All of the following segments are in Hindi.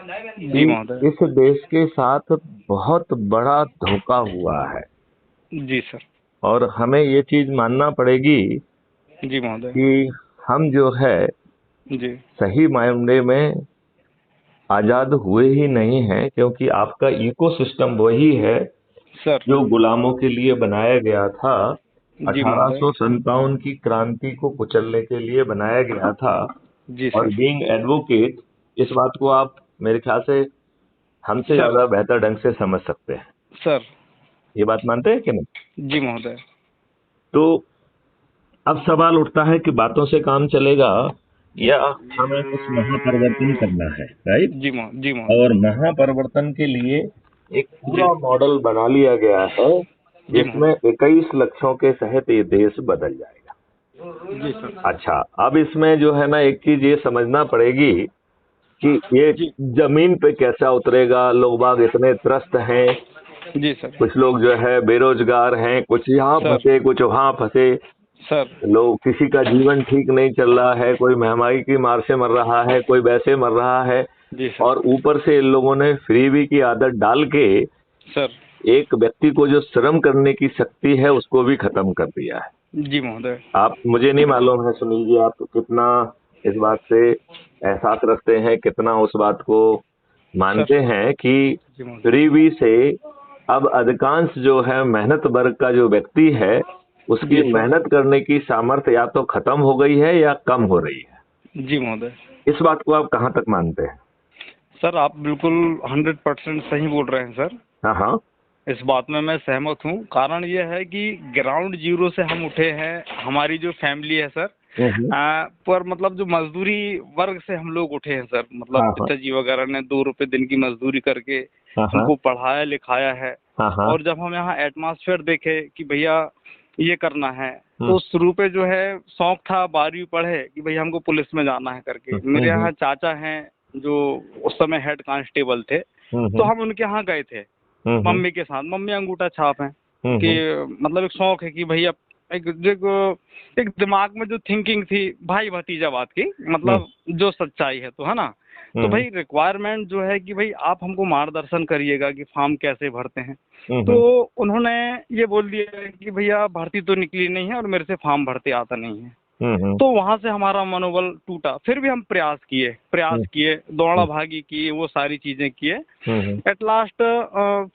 जी कि महोदय। इस देश के साथ बहुत बड़ा धोखा हुआ है जी सर। और हमें ये चीज मानना पड़ेगी जी महोदय। कि हम जो है जी सही मायने में आजाद हुए ही नहीं हैं, क्योंकि आपका इकोसिस्टम वही है सर। जो गुलामों के लिए बनाया गया था। जी महोदय। 1857 की क्रांति को कुचलने के लिए बनाया गया था। जी और सर। बीइंग एडवोकेट इस बात को आप मेरे ख्याल से हमसे सर। ज्यादा बेहतर ढंग से समझ सकते हैं। सर। ये बात मानते हैं कि नहीं? जी महोदय। तो अब सवाल उठता है कि बातों से काम चलेगा या हमें कुछ महापरिवर्तन करना है, राइट? जी महोदय। और महापरिवर्तन के लिए एक पूरा जी। मॉडल बना लिया गया है जी जिसमें महोदय। 21 लक्ष्यों के तहत ये देश बदल जाएगा। जी सर। अच्छा, अब इसमें जो है ना एक चीज ये समझना पड़ेगी कि ये जी। जमीन पे कैसा उतरेगा। लोग बाग इतने त्रस्त हैं, जी सर। कुछ लोग जो है बेरोजगार हैं, कुछ यहाँ सर। फंसे कुछ वहां फंसे। सर। लोग, किसी का जीवन ठीक नहीं चल रहा है, कोई महंगाई की मार से मर रहा है, कोई वैसे मर रहा है। जी सर। और ऊपर से इन लोगों ने फ्रीबी की आदत डाल के सर। एक व्यक्ति को जो श्रम करने की शक्ति है उसको भी खत्म कर दिया है। जी महोदय। आप, मुझे नहीं मालूम है सुनील जी, आप कितना इस बात से एहसास रखते हैं, कितना उस बात को सर। मानते हैं कि जी महोदय। फ्रीबी से अब अधिकांश जो है मेहनत वर्ग का जो व्यक्ति है उसकी जी सर। मेहनत करने की सामर्थ्य या तो खत्म हो गई है या कम हो रही है। जी महोदय। इस बात को आप कहाँ तक मानते हैं? सर आप बिल्कुल 100% सही बोल रहे हैं सर। हाँ हाँ। इस बात में मैं सहमत हूँ। कारण ये है कि ग्राउंड जीरो से हम उठे हैं। हमारी जो फैमिली है सर, हम्म। पर मतलब जो मजदूरी वर्ग से हम लोग उठे हैं सर। मतलब हाँ हाँ। पिताजी वगैरह ने 2 रुपए दिन की मजदूरी करके हाँ हाँ। हमको पढ़ाया लिखाया है। हाँ हाँ। और जब हम यहाँ एटमॉस्फेयर देखे कि भैया ये करना है, हम्म तो शुरू पे जो है शौक था 12वीं पढ़े कि भैया हमको पुलिस में जाना है करके। मेरे हम्म। यहाँ चाचा हैं जो उस समय हेड कांस्टेबल थे, तो हम्म। हम उनके यहाँ गए थे हम्म। मम्मी के साथ। मम्मी अंगूठा छाप है कि हम्म। मतलब एक शौक है कि भैया एक दिमाग में जो थिंकिंग थी भाई भतीजा बात की, हम्म। मतलब जो सच्चाई है तो है ना। तो हम्म। भाई रिक्वायरमेंट जो है कि भाई आप हमको मार्गदर्शन करिएगा कि फॉर्म कैसे भरते हैं। तो हम्म। उन्होंने ये बोल दिया कि भैया भर्ती तो निकली नहीं है और मेरे से फॉर्म भरते आता नहीं है। हम्म। तो वहां से हमारा मनोबल टूटा। फिर भी हम प्रयास किए, दौड़ा भागी की, वो सारी चीजें किए। हम्म। एट लास्ट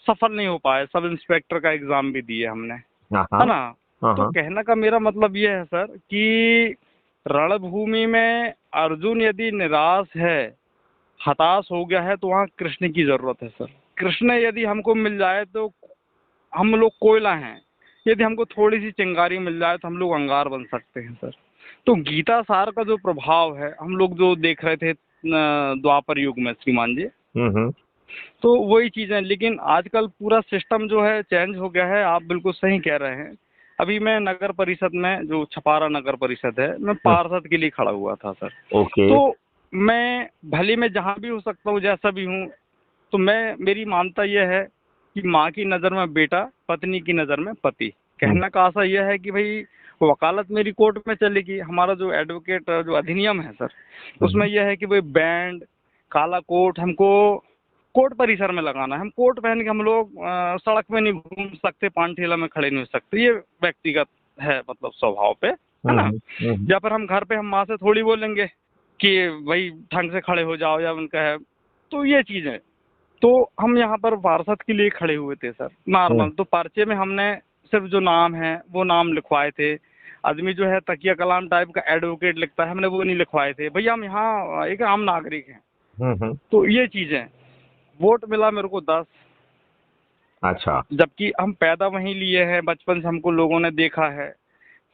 सफल नहीं हो पाए। सब इंस्पेक्टर का एग्जाम भी दिए हमने, हाँ है हाँ। ना। हाँ तो हाँ। कहने का मेरा मतलब ये है सर कि रणभूमि में अर्जुन यदि निराश है, हताश हो गया है, तो वहाँ कृष्ण की जरूरत है सर। कृष्ण यदि हमको मिल जाए तो हम लोग कोयला हैं। यदि हमको थोड़ी सी चिंगारी मिल जाए तो हम लोग अंगार बन सकते हैं सर। तो गीता सार का जो प्रभाव है हम लोग जो देख रहे थे द्वापर युग में श्रीमान जी, हम्म। तो वही चीजें। लेकिन आजकल पूरा सिस्टम जो है चेंज हो गया है। आप बिल्कुल सही कह रहे हैं। अभी मैं नगर परिषद में, जो छपारा नगर परिषद है, मैं पार्षद के लिए खड़ा हुआ था सर। ओके। तो मैं भले मैं जहाँ भी हो सकता हूँ, जैसा भी हूँ, तो मेरी मानता यह है कि माँ की नज़र में बेटा, पत्नी की नज़र में पति। हम्म। कहने का आशा यह है कि भाई वकालत मेरी कोर्ट में चलेगी। हमारा जो एडवोकेट जो अधिनियम है सर, उसमें हम्म। यह है कि भाई बैंड, काला कोट हमको कोर्ट परिसर में लगाना है। हम कोट पहन के हम लोग सड़क में नहीं घूम सकते, पान ठेला में खड़े नहीं हो सकते। ये व्यक्तिगत है, मतलब स्वभाव पे, है ना। हम्म। या फिर हम घर पे हम माँ से थोड़ी बोलेंगे कि भाई ढंग से खड़े हो जाओ, या उनका है। तो ये चीज़ है। तो हम यहाँ पर पार्षद के लिए खड़े हुए थे सर, हम्म। नॉर्मल। तो पर्चे में हमने सिर्फ जो नाम है वो नाम लिखवाए थे। आदमी जो है तकिया कलाम टाइप का एडवोकेट लिखता है, हमने वो नहीं लिखवाए थे। भैया हम यहाँ एक आम नागरिक हैं। हम्म। तो ये चीज़ें। वोट मिला मेरे को 10, अच्छा। जबकि हम पैदा वहीं लिए हैं, बचपन से हमको लोगों ने देखा है।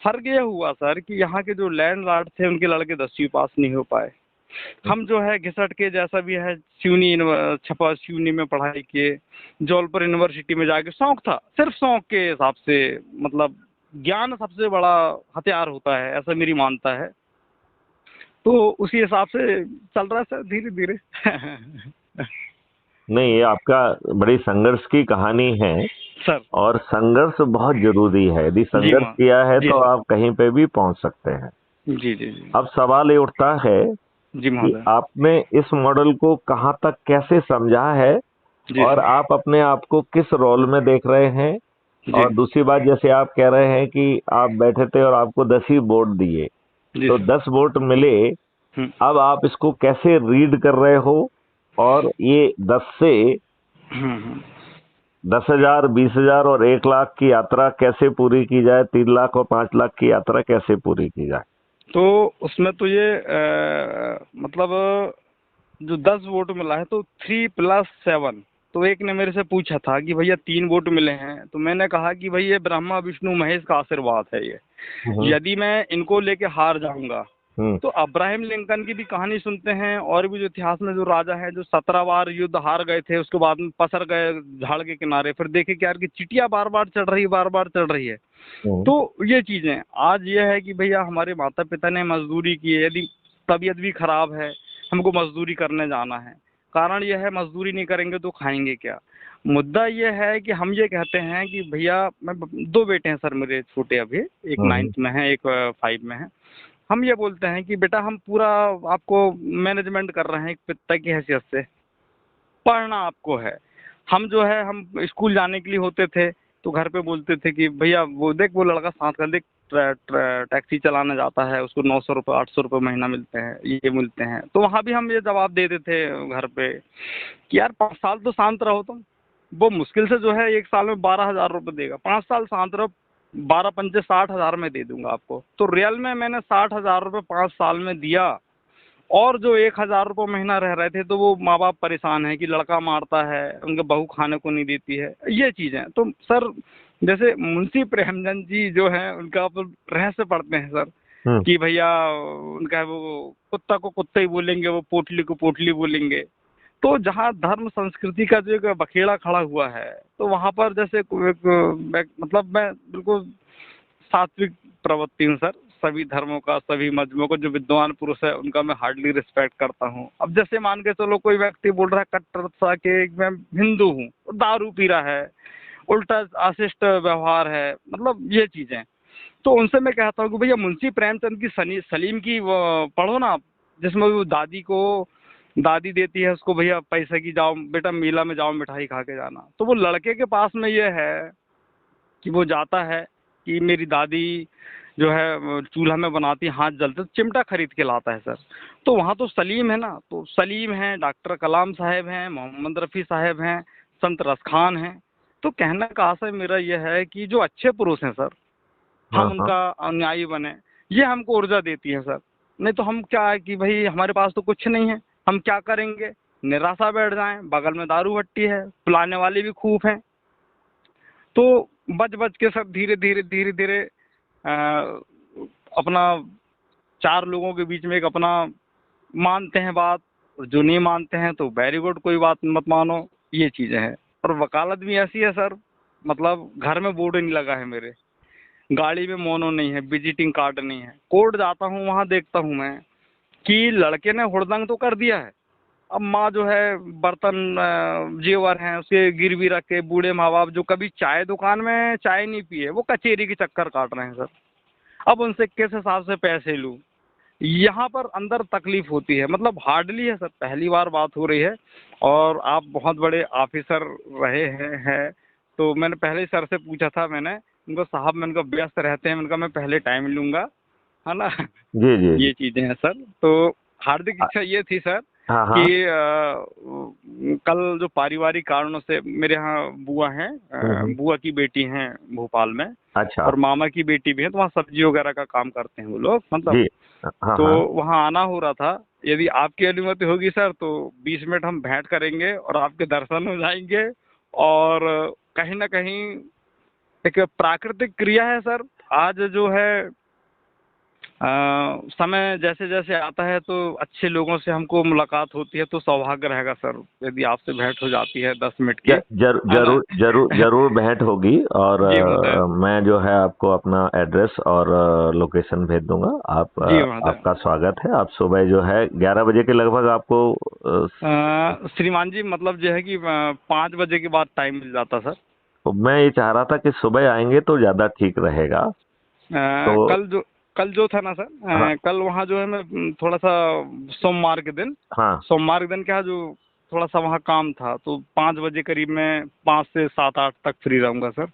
फर्क ये हुआ सर कि यहाँ के जो लैंडलॉर्ड थे उनके लड़के 10वीं पास नहीं हो पाए। हम जो है घिसट के, जैसा भी है, छपा सिवनी में पढ़ाई किए, जौलपुर यूनिवर्सिटी में जाके। शौक था, सिर्फ शौक के हिसाब से। मतलब ज्ञान सबसे बड़ा हथियार होता है, ऐसा मेरी मानता है। तो उसी हिसाब से चल रहा है सर, धीरे धीरे। नहीं, ये आपका बड़ी संघर्ष की कहानी है सर। और संघर्ष बहुत जरूरी है। यदि जी संघर्ष माँ। किया है जी तो सर। आप कहीं पे भी पहुंच सकते हैं। जी जी जी। अब सवाल ये उठता है जी कि महोदय। आपने इस मॉडल को कहाँ तक कैसे समझा है जी और सर। आप अपने आप को किस रोल में देख रहे हैं। जी। और दूसरी बात, जैसे आप कह रहे हैं कि आप बैठे थे और आपको 10 ही वोट दिए, जी तो सर। 10 वोट मिले, हम्म। अब आप इसको कैसे रीड कर रहे हो और ये 10 से हम्म। 10,000, 20,000 और 1 लाख की यात्रा कैसे पूरी की जाए, 3 लाख और 5 लाख की यात्रा कैसे पूरी की जाए। तो उसमें तो ये मतलब जो 10 वोट मिला है तो 3+7, तो एक ने मेरे से पूछा था कि भैया 3 वोट मिले हैं, तो मैंने कहा कि भाई ये ब्रह्मा विष्णु महेश का आशीर्वाद है ये। हम्म। यदि मैं इनको लेके हार जाऊंगा हम्म। तो अब्राहम लिंकन की भी कहानी सुनते हैं, और भी जो इतिहास में जो राजा हैं जो 17 बार युद्ध हार गए थे, उसके बाद में पसर गए झाड़ के किनारे, फिर देखे कि यार की चिटिया बार बार चढ़ रही, बार बार चढ़ रही है। हम्म। तो ये चीजें आज ये है कि भैया हमारे माता पिता ने मजदूरी की है, यदि तबीयत भी खराब है हमको मजदूरी करने जाना है, कारण यह है मजदूरी नहीं करेंगे तो खाएंगे क्या। मुद्दा ये है कि हम ये कहते हैं कि भैया, मैं 2 बेटे हैं सर मेरे छोटे, अभी एक हम्म। 9th में है, एक 5 में है। हम ये बोलते हैं कि बेटा हम पूरा आपको मैनेजमेंट कर रहे हैं एक पिता की हैसियत से, पढ़ना आपको है। हम जो है हम स्कूल जाने के लिए होते थे तो घर पे बोलते थे कि भैया वो देख वो लड़का साथ का देख टैक्सी चलाने जाता है, उसको 900 रुपये 800 रुपये महीना मिलते हैं, ये मिलते हैं। तो वहाँ भी हम ये जवाब देते थे घर पे कि यार 5 साल तो शांत रहो तुम, वो मुश्किल से जो है 1 साल में 12,000 रुपये देगा, 5 साल शांत रहो, 12×5 = 60,000 में दे दूंगा आपको। तो रियल में मैंने 60,000 रुपये 5 साल में दिया, और जो 1,000 रुपये महीना रह रहे थे तो वो माँ बाप परेशान है कि लड़का मारता है, उनके बहू खाने को नहीं देती है, ये चीज़ें। तो सर जैसे मुंशी प्रेमचंद जी जो हैं उनका आप रहस्य पढ़ते हैं सर, हम्म। कि भैया उनका वो कुत्ता को कुत्ता ही बोलेंगे, वो पोटली को पोटली बोलेंगे। तो जहाँ धर्म संस्कृति का जो एक बखेड़ा खड़ा हुआ है, तो वहाँ पर जैसे मतलब मैं बिल्कुल सात्विक प्रवृत्ति हूँ सर, सभी धर्मों का, सभी मजहबों का, जो विद्वान पुरुष है उनका मैं हार्डली रिस्पेक्ट करता हूँ। अब जैसे मान के चलो कोई व्यक्ति बोल रहा है कट्टरता के मैं हिंदू हूँ, दारू पी रहा है, उल्टा अशिष्ट व्यवहार है, मतलब ये चीजें, तो उनसे मैं कहता हूँ कि भैया मुंशी प्रेमचंद की सलीम की वो पढ़ो ना आप, जिसमें वो दादी देती है उसको भैया पैसे की, जाओ बेटा मेला में जाओ मिठाई खा के जाना। तो वो लड़के के पास में ये है कि वो जाता है कि मेरी दादी जो है चूल्हा में बनाती, हाथ जलते, तो चिमटा खरीद के लाता है सर। तो वहाँ तो सलीम है ना, तो सलीम है, डॉक्टर कलाम साहब हैं, मोहम्मद रफ़ी साहब हैं, संत रसखान हैं। तो कहने का आशय मेरा यह है कि जो अच्छे पुरुष हैं सर, हाँ हम हाँ। उनका अनुयायी बने, ये हमको ऊर्जा देती है सर। नहीं तो हम क्या है कि भाई हमारे पास तो कुछ नहीं है, हम क्या करेंगे, निराशा बैठ जाएं, बगल में दारू भट्टी है, पिलाने वाले भी खूब हैं। तो बच बच के सब धीरे धीरे धीरे धीरे अपना 4 लोगों के बीच में एक अपना मानते हैं बात, और जो नहीं मानते हैं तो वेरी गुड, कोई बात मत मानो, ये चीज़ें हैं। और वकालत भी ऐसी है सर, मतलब घर में बोर्ड नहीं लगा है मेरे, गाड़ी में मोनो नहीं है, विजिटिंग कार्ड नहीं है, कोर्ट जाता हूँ वहाँ देखता हूँ मैं कि लड़के ने हुड़दंग तो कर दिया है, अब माँ जो है बर्तन जेवर हैं उसके गिरवी रख के, बूढ़े माँ बाप जो कभी चाय दुकान में चाय नहीं पिए वो कचेरी के चक्कर काट रहे हैं सर, अब उनसे किस हिसाब से पैसे लूँ, यहाँ पर अंदर तकलीफ होती है। मतलब हार्डली है सर, पहली बार बात हो रही है, और आप बहुत बड़े ऑफिसर रहे हैं, तो मैंने पहले ही सर से पूछा था, मैंने उनको साहब मैं उनका व्यस्त रहते हैं, उनका मैं पहले टाइम लूँगा, है ना। जी जी जी। ये चीज़ें हैं सर। तो हार्दिक इच्छा ये थी सर हाँ हाँ। कि कल जो पारिवारिक कारणों से मेरे यहाँ बुआ हैं, हम्म। बुआ की बेटी हैं भोपाल में, अच्छा। और मामा की बेटी भी है, तो वहाँ सब्जी वगैरह का काम करते हैं वो लोग, मतलब। जी। हाँ तो हाँ। वहाँ आना हो रहा था, यदि आपकी अनुमति होगी सर तो 20 मिनट हम भेंट करेंगे और आपके दर्शन हो जाएंगे, और कहीं ना कहीं एक प्राकृतिक क्रिया है सर। आज जो है समय जैसे जैसे आता है तो अच्छे लोगों से हमको मुलाकात होती है, तो सौभाग्य रहेगा सर यदि आपसे भेंट हो जाती है 10 मिनट की, है ना। जरूर जरूर जरूर भेंट होगी। और जी महोदय। मैं जो है आपको अपना एड्रेस और लोकेशन भेज दूंगा। आप जी महोदय। आपका स्वागत है। आप सुबह जो है 11 बजे के लगभग आपको श्रीमान जी, मतलब जो है कि 5 बजे के बाद टाइम मिल जाता सर। मैं ये चाह रहा था कि सुबह आएंगे तो ज्यादा ठीक रहेगा। तो कल जो कल जो था ना सर, हाँ कल वहाँ जो है मैं थोड़ा सा सोमवार के दिन, हाँ सोमवार के दिन क्या जो थोड़ा सा वहाँ काम था, तो 5 बजे करीब मैं 5 से 7 8 तक फ्री रहूंगा सर।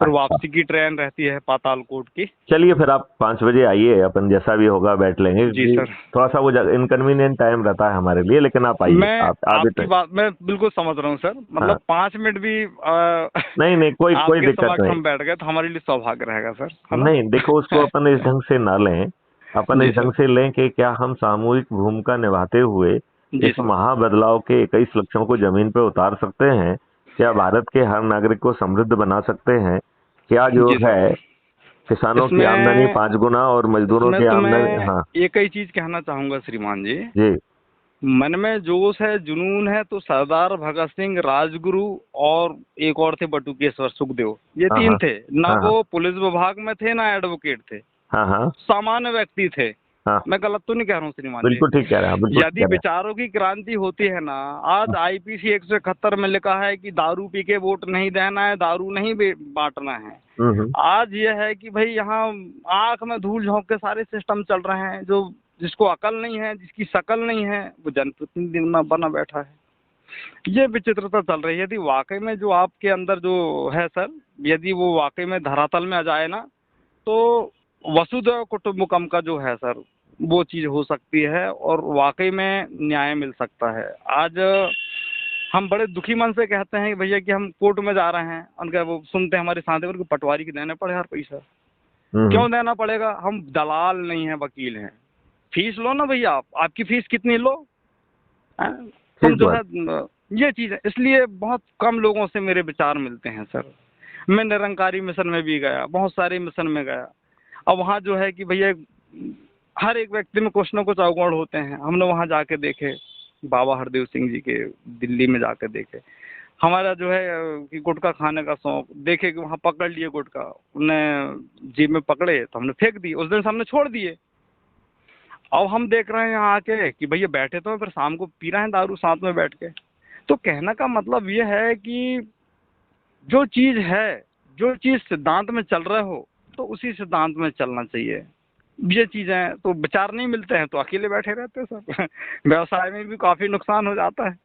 फिर अच्छा, वापसी की ट्रेन रहती है पातालकोट की। चलिए फिर आप 5 बजे आइए, अपन जैसा भी होगा बैठ लेंगे, जी क्योंकि सर। थोड़ा सा वो इनकन्वीनियंट टाइम रहता है हमारे लिए, लेकिन आप आइए, मैं आप भी आपकी तक। बात मैं बिल्कुल समझ रहा हूँ सर, हाँ, मतलब 5 मिनट भी नहीं नहीं, कोई कोई आपके दिक्कत समक्ष नहीं। हम बैठ गए तो हमारे लिए सौभाग्य रहेगा सर, है ना? नहीं देखो, उसको अपन इस ढंग से ना लें, अपन जी इस सर। ढंग से लें कि क्या हम सामूहिक भूमिका निभाते हुए जी इस सर। महाबदलाव के 21 लक्ष्यों को जमीन पे उतार सकते हैं? क्या भारत के हर नागरिक को समृद्ध बना सकते हैं? क्या जो जी सर। है किसानों की आमदनी इसमें 5 गुना और मजदूरों इसमें की तो आमदनी, मैं हाँ एक ही चीज कहना चाहूंगा श्रीमान जी, जी, मन में जोश है, जुनून है, तो सरदार भगत सिंह, राजगुरु और एक और थे बटुकेश्वर सुखदेव, ये हाँ 3 हाँ थे ना। हाँ वो पुलिस विभाग में थे ना एडवोकेट थे, हाँ हाँ सामान्य व्यक्ति थे। हाँ, मैं गलत तो नहीं कह रहा हूँ श्रीमान जी? बिल्कुल ठीक कह रहे हैं आप, बिल्कुल ठीक यदि कह रहे विचारों की क्रांति होती है ना, आज आईपीसी 171 में लिखा है कि दारू पी के वोट नहीं देना है, दारू नहीं बांटना है। हैं। आज यह है कि भाई यहाँ आंख में धूल झोंक के सारे सिस्टम चल रहे हैं, जो जिसको अकल नहीं है, जिसकी शकल नहीं है, वो जनप्रतिनिधि में बना बैठा है। ये विचित्रता चल रही है। यदि वाकई में जो आपके अंदर जो है सर, यदि वो वाकई में धरातल में आ जाए ना, तो वसुधैव कुटुंबकम का जो है सर, वो चीज हो सकती है और वाकई में न्याय मिल सकता है। आज हम बड़े दुखी मन से कहते हैं कि भैया कि हम कोर्ट में जा रहे हैं, उनका वो सुनते हैं हमारे साथ, उनको पटवारी की देने पड़े यार पैसा। हम्म, क्यों देना पड़ेगा? हम दलाल नहीं है, वकील हैं। फीस लो ना भैया, आप आपकी फीस कितनी लो, हैं? हम ठीक जो बात। है ये चीज है, इसलिए बहुत कम लोगों से मेरे विचार मिलते हैं सर। मैं निरंकारी मिशन में भी गया, बहुत सारे मिशन में गया। अब वहाँ जो है कि भैया हर एक व्यक्ति में कुछ न कुछ अवगुण होते हैं। हमने वहाँ जाके देखे, बाबा हरदेव सिंह जी के दिल्ली में जाके देखे। हमारा जो है कि गुटखा खाने का शौक, देखे कि वहाँ पकड़ लिए गुटखा, उन्हें जेब में पकड़े तो हमने फेंक दिए, उस दिन से हमने छोड़ दिए। अब हम देख रहे हैं यहाँ आके कि भैया बैठे तो हैं, फिर शाम को पी रहे हैं दारू साथ में बैठ के। तो कहने का मतलब ये है कि जो चीज है, जो चीज सिद्धांत में चल रहे हो, तो उसी सिद्धांत में चलना चाहिए। ये चीजें तो विचार नहीं मिलते हैं तो अकेले बैठे रहते हैं सब। व्यवसाय में भी काफी नुकसान हो जाता है।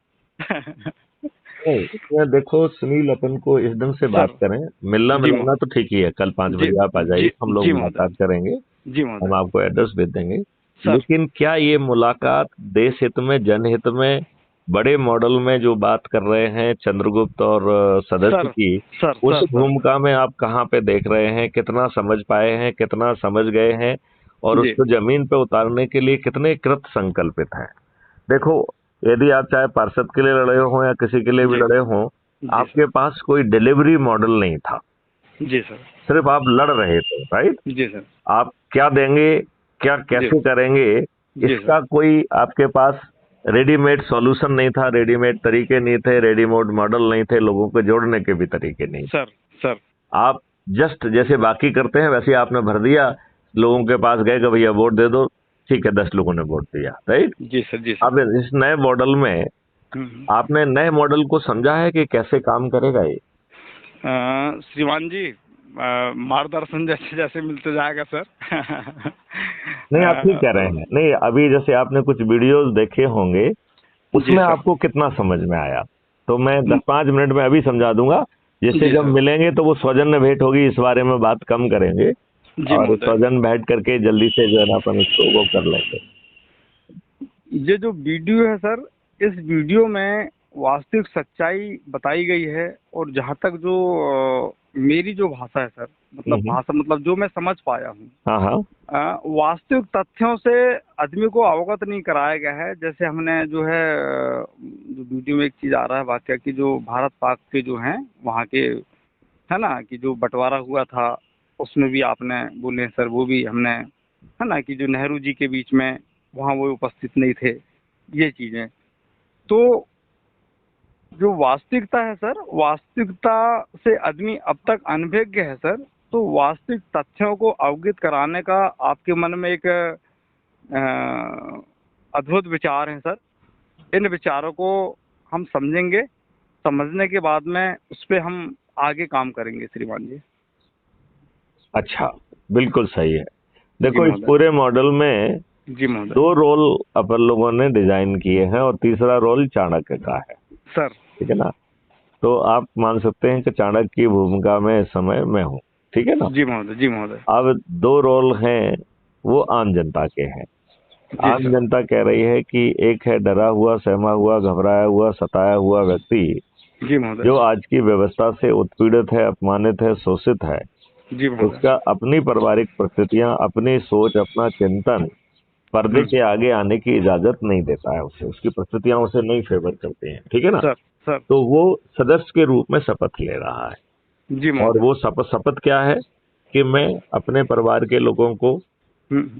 नहीं, ये देखो सुनील, अपन को इस ढंग से बात सर। करें, मिलना जी मिलाना तो ठीक ही है, कल पाँच जी बजे आप आ जाइए, जी हम लोग जी महोदय। मुलाकात करेंगे। जी हम महोदय। आपको एड्रेस भेज देंगे। सर। लेकिन क्या ये मुलाकात देश हित में, जनहित में, बड़े मॉडल में जो बात कर रहे हैं चंद्रगुप्त और सदस्य सर। की, सर। उस सर। सर। भूमिका में आप कहाँ पे देख रहे हैं? कितना समझ पाए हैं, कितना समझ गए हैं, और जी उसको जमीन पे उतारने के लिए कितने कृत संकल्पित हैं? देखो, यदि आप चाहे पार्षद के लिए लड़े हों या किसी के लिए भी जी लड़े हों, जी सर। आपके पास कोई डिलीवरी मॉडल नहीं था, जी सर। सिर्फ आप लड़ रहे थे, राइट? जी सर। आप क्या देंगे, क्या जी कैसे करेंगे, जी सर। इसका कोई आपके पास रेडीमेड सॉल्यूशन नहीं था, रेडीमेड तरीके नहीं थे, रेडीमेड मॉडल नहीं थे, लोगों को जोड़ने के भी तरीके नहीं थे। सर। सर। आप जस्ट जैसे बाकी करते हैं वैसे ही आपने भर दिया, लोगों के पास गए कि भैया वोट दे दो, ठीक है, 10 लोगों ने वोट दिया, राइट? जी सर। जी सर। अब इस नए मॉडल में हम्म। आपने नए मॉडल को समझा है कि कैसे काम करेगा ये? श्रीमान जी, मार्गदर्शन जैसे जैसे मिलते जाएगा सर। नहीं, आप ठीक कह रहे हैं। नहीं, अभी जैसे आपने कुछ वीडियोस देखे होंगे, जी उसमें सर। आपको कितना समझ में आया? तो मैं 10-5 मिनट में अभी समझा दूंगा। जिससे जी जब सर। मिलेंगे तो वो सौजन्य भेंट होगी, इस बारे में बात कम करेंगे, जी और महोदय। सौजन्य बैठ करके जल्दी से जो है ना अपन इसको वो कर लेंगे। ये जो वीडियो है सर, इस वीडियो में वास्तविक सच्चाई बताई गई है। और जहाँ तक जो मेरी जो भाषा है सर, मतलब हम्म, भाषा मतलब जो मैं समझ पाया हूँ, हाँ हाँ वास्तविक तथ्यों से आदमी को अवगत नहीं कराया गया है। जैसे हमने जो है जो वीडियो में एक चीज आ रहा है वाकया कि जो भारत पाक के जो हैं वहाँ के, है ना, कि जो बंटवारा हुआ था, उसमें भी आपने बोले सर, वो भी हमने, है ना, कि जो नेहरू जी के बीच में वहाँ वो उपस्थित नहीं थे, ये चीजें। तो जो वास्तविकता है सर, वास्तविकता से आदमी अब तक अनभिज्ञ है सर। तो वास्तविक तथ्यों को अवगत कराने का आपके मन में एक अद्भुत विचार है सर। इन विचारों को हम समझेंगे, समझने के बाद में उस पर हम आगे काम करेंगे श्रीमान जी। अच्छा, बिल्कुल सही है। देखो, इस महोदय। पूरे मॉडल में जी महोदय। 2 रोल अपन लोगों ने डिजाइन किए हैं और तीसरा रोल चाणक्य का है, सर। ठीक है ना। तो आप मान सकते हैं कि चाणक्य की भूमिका में इस समय मैं हूँ, ठीक है ना। जी महोदय। जी महोदय। अब 2 रोल हैं, वो आम जनता के हैं। जी आम सर। जनता कह रही है कि एक है डरा हुआ, सहमा हुआ, घबराया हुआ, सताया हुआ व्यक्ति जी महोदय। जो आज की व्यवस्था से उत्पीड़ित है, अपमानित है, शोषित है। जी महोदय। उसका अपनी पारिवारिक परिस्थितियां, अपनी सोच, अपना चिंतन पर्दे के आगे आने की इजाजत नहीं देता है उसे, उसकी परिस्थितियां उसे नहीं फेवर करती हैं, ठीक है ना। सर। सर। तो वो सदस्य के रूप में शपथ ले रहा है। जी और महोदय। वो शपथ क्या है कि मैं अपने परिवार के लोगों को,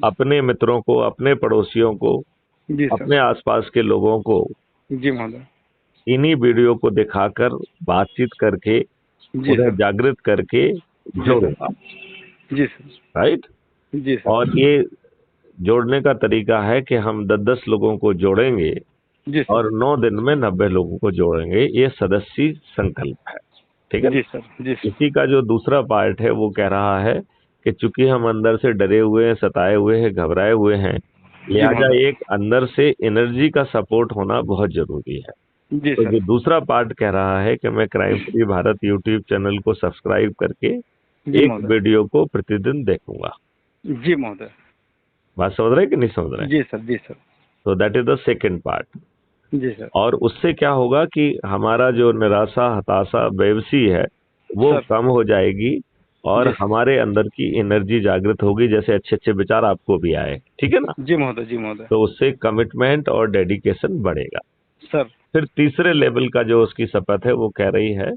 अपने मित्रों को, अपने पड़ोसियों को, जी सर। अपने आसपास के लोगों को जी महोदय। इन्हीं वीडियो को दिखाकर, बातचीत करके, जी उन्हें सर। जागृत करके जी सर। जोड़ूंगा, जी सर। राइट। जी सर। और ये जोड़ने का तरीका है कि हम 10-10 लोगों को जोड़ेंगे जी सर। और 9 दिन में 90 लोगों को जोड़ेंगे। ये सदस्य संकल्प है, ठीक है जी ना। सर। जी सर। इसी का जो दूसरा पार्ट है वो कह रहा है कि चूंकि हम अंदर से डरे हुए हैं, सताए हुए हैं, घबराए हुए हैं, जी लिहाजा महोदय। एक अंदर से एनर्जी का सपोर्ट होना बहुत जरूरी है। जी तो सर। जो दूसरा पार्ट कह रहा है कि मैं crime free Bharat YouTube channel को सब्सक्राइब करके जी एक महोदय। वीडियो को प्रतिदिन देखूंगा। जी महोदय। बात समझ रहे हैं कि नहीं समझ रहे हैं? जी सर। जी सर। तो that is the second part. जी सर। और उससे क्या होगा कि हमारा जो निराशा, हताशा, बेबसी है वो सर। कम हो जाएगी और जी सर। हमारे अंदर की एनर्जी जागृत होगी, जैसे अच्छे अच्छे विचार आपको भी आए, ठीक है ना। जी महोदय। जी महोदय। तो उससे कमिटमेंट और डेडिकेशन बढ़ेगा। सर। फिर तीसरे लेवल का जो उसकी शपथ है वो कह रही है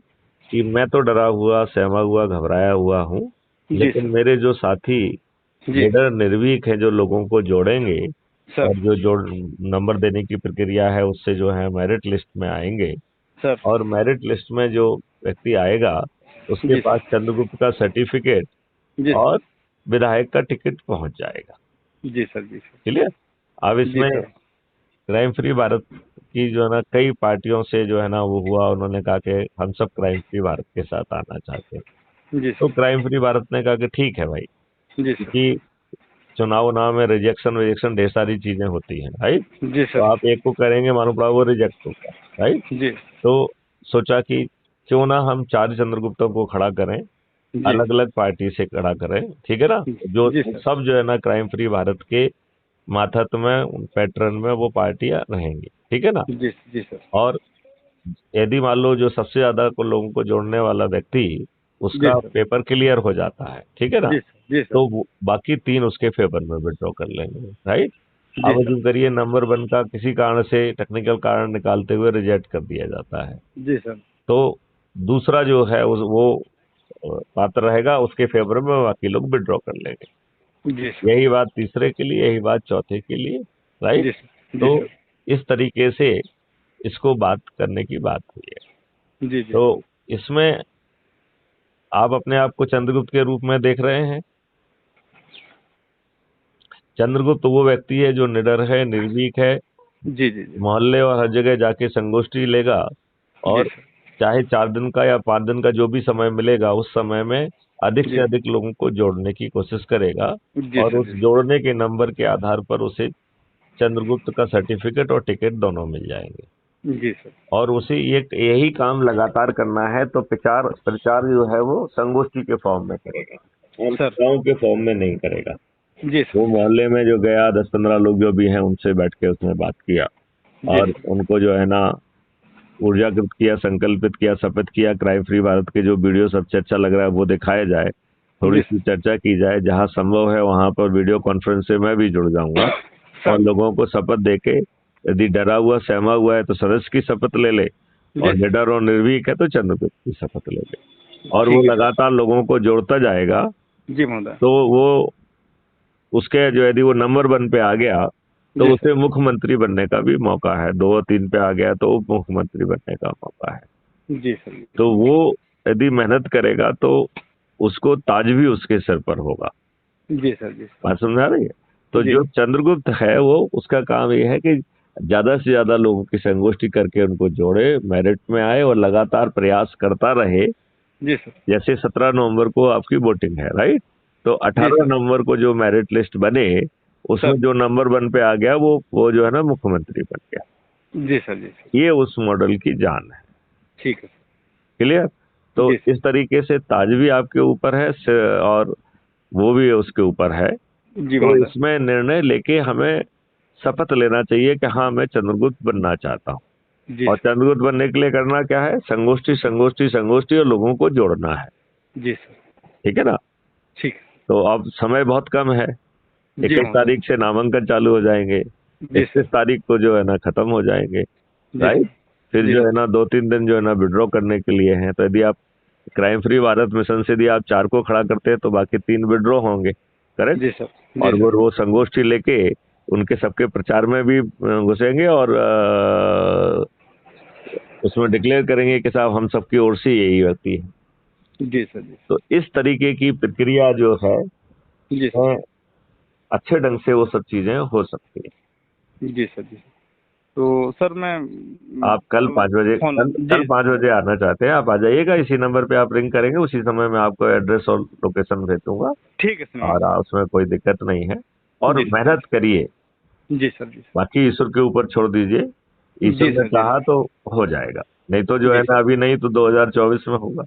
कि मैं तो डरा हुआ, सहमा हुआ, घबराया हुआ हूँ, जी लेकिन सर। मेरे जो साथी जी निडर निर्भीक हैं, जो लोगों को जोड़ेंगे सर। और जो जोड़ नंबर देने की प्रक्रिया है उससे जो है मेरिट लिस्ट में आएंगे, सर। और मेरिट लिस्ट में जो व्यक्ति आएगा उसके जी पास सर। चंद्रगुप्त का सर्टिफिकेट जी सर। और विधायक का टिकट पहुंच जाएगा। जी सर। जी सर। क्लियर। अब जी इसमें सर। क्राइम फ्री भारत की जो है ना कई पार्टियों से जो है ना वो हुआ, उन्होंने कहा कि हम सब क्राइम फ्री भारत के साथ आना चाहते हैं। जी तो सर। क्राइम फ्री भारत ने कहा कि ठीक है भाई, जी सर। क्योंकि चुनाव में रिजेक्शन विजेक्शन ढेर सारी चीजें होती हैं, राइट। जी तो सर। आप एक को करेंगे, मानो पड़ा वो रिजेक्ट होगा, राइट। जी। तो सोचा कि क्यों ना हम 4 चंद्रगुप्तों को खड़ा करें, जी। अलग अलग पार्टी से खड़ा करें, ठीक है ना। जो जी सर। सब जो है ना क्राइम फ्री भारत के मातहत में, पैटर्न में वो पार्टियां रहेंगी, ठीक है ना। जी। जी सर। और यदि मान लो जो सबसे ज्यादा को लोगों को जोड़ने वाला व्यक्ति, जी उसका सर। पेपर क्लियर हो जाता है, ठीक है ना, जी सर। जी सर। तो बाकी 3 उसके फेवर में विड्रॉ कर लेंगे, राइट। जी अब सर। जो करिए नंबर 1 का किसी कारण से टेक्निकल कारण निकालते हुए रिजेक्ट कर दिया जाता है, जी सर। तो दूसरा जो है वो पात्र रहेगा, उसके फेवर में बाकी लोग विड्रॉ कर लेंगे। जी सर। यही बात तीसरे के लिए, यही बात चौथे के लिए, राइट। जी सर। जी तो सर। इस तरीके से इसको बात करने की बात हुई है। जी। जी तो सर। इसमें आप अपने आप को चंद्रगुप्त के रूप में देख रहे हैं। चंद्रगुप्त वो व्यक्ति है जो निडर है, निर्भीक है, जी। जी। जी। मोहल्ले और हर जगह जाके संगोष्ठी लेगा जी और सर। चाहे 4 दिन का या 5 दिन का जो भी समय मिलेगा उस समय में अधिक से जी। अधिक लोगों को जोड़ने की कोशिश करेगा, जी और सर। उस जी सर। जोड़ने के नंबर के आधार पर उसे चंद्रगुप्त का सर्टिफिकेट और टिकट दोनों मिल जाएंगे। जी सर। और उसे यही काम लगातार करना है। तो प्रचार प्रचार जो है वो संगोष्ठी के फॉर्म में करेगा और सर। गाँव के फॉर्म में नहीं करेगा। जी वो सर। मोहल्ले में जो गया 10-15 लोग जो भी हैं उनसे बैठ के उसने बात किया जी और सर। उनको जो है ना ऊर्जाकृत किया, संकल्पित किया, शपथ किया। क्राइम फ्री भारत के जो वीडियो सबसे अच्छा लग रहा है वो दिखाया जाए, थोड़ी जी सी सर। चर्चा की जाए, जहां संभव है वहां पर वीडियो कॉन्फ्रेंस से मैं भी जुड़ जाऊंगा और सर। लोगों को शपथ देके, यदि डरा हुआ सहमा हुआ है तो सदस्य की शपथ ले ले, जी और सर। निडर और निर्भीक है तो चंद्रगुप्त की शपथ ले ले, और वो ठीक है सर। लगातार लोगों को जोड़ता जाएगा। जी महोदय। तो वो उसके जो यदि वो नंबर 1 पे आ गया तो जी सर। उसे मुख्यमंत्री बनने का भी मौका है, 2-3 पे आ गया तो उप मुख्यमंत्री बनने का मौका है। जी सर। तो वो यदि मेहनत करेगा तो उसको ताज भी उसके सिर पर होगा। जी सर। जी सर। बात समझ आ रही है। तो जी। जो चंद्रगुप्त है वो उसका काम ये है कि ज्यादा से ज्यादा लोगों की संगोष्ठी करके उनको जोड़े, मेरिट में आए और लगातार प्रयास करता रहे। जी सर। जैसे 17 नवंबर को आपकी वोटिंग है, राइट। तो 18 नंबर को जो मेरिट लिस्ट बने उसमें जो नंबर 1 पे आ गया वो जो है ना मुख्यमंत्री बन गया। जी सर। जी सर। ये उस मॉडल की जान है। ठीक है। क्लियर? तो जी इस तरीके से ताज भी आपके ऊपर है और वो भी उसके ऊपर है। जी तो महोदय। इसमें निर्णय लेके हमें शपथ लेना चाहिए कि हाँ मैं चंद्रगुप्त बनना चाहता हूँ। जी और सर। चंद्रगुप्त बनने के लिए करना क्या है? संगोष्ठी संगोष्ठी संगोष्ठी और लोगों को जोड़ना है। जी सर। ठीक है ना? ठीक है। तो अब समय बहुत कम है। जी 21 महोदय। तारीख से नामांकन चालू हो जाएंगे, जी 31 सर। तारीख को जो है ना खत्म हो जाएंगे। जी राइट? सर। फिर जी जो है सर। ना 2-3 दिन जो है ना विड्रॉ करने के लिए हैं। तो यदि आप क्राइम फ्री भारत मिशन से यदि आप 4 को खड़ा करते हैं तो बाकी 3 विड्रॉ होंगे। करेक्ट? जी सर। जी और सर। वो संगोष्ठी लेके उनके सबके प्रचार में भी घुसेंगे और उसमें डिक्लेयर करेंगे कि साहब हम सबकी ओर से यही व्यक्ति है। जी सर। जी तो इस तरीके की प्रक्रिया जो है जी सर। अच्छे ढंग से वो सब चीजें हो सकती है। जी सर। जी सर। तो सर मैं आप कल 5 बजे फोन कल जी 5 बजे आना चाहते हैं, आप आ जाइएगा। इसी नंबर पे आप रिंग करेंगे, उसी समय मैं आपको एड्रेस और लोकेशन भेज दूंगा। ठीक है श्रीमान और उसमें कोई दिक्कत नहीं है। और जी सर। मेहनत करिए, जी सर। जी बाकी ईश्वर के ऊपर छोड़ दीजिए। सर। ईश्वर जी ने सर। जी चाहा तो हो जाएगा, नहीं तो जो है जी ना सर। अभी नहीं तो 2024 में होगा।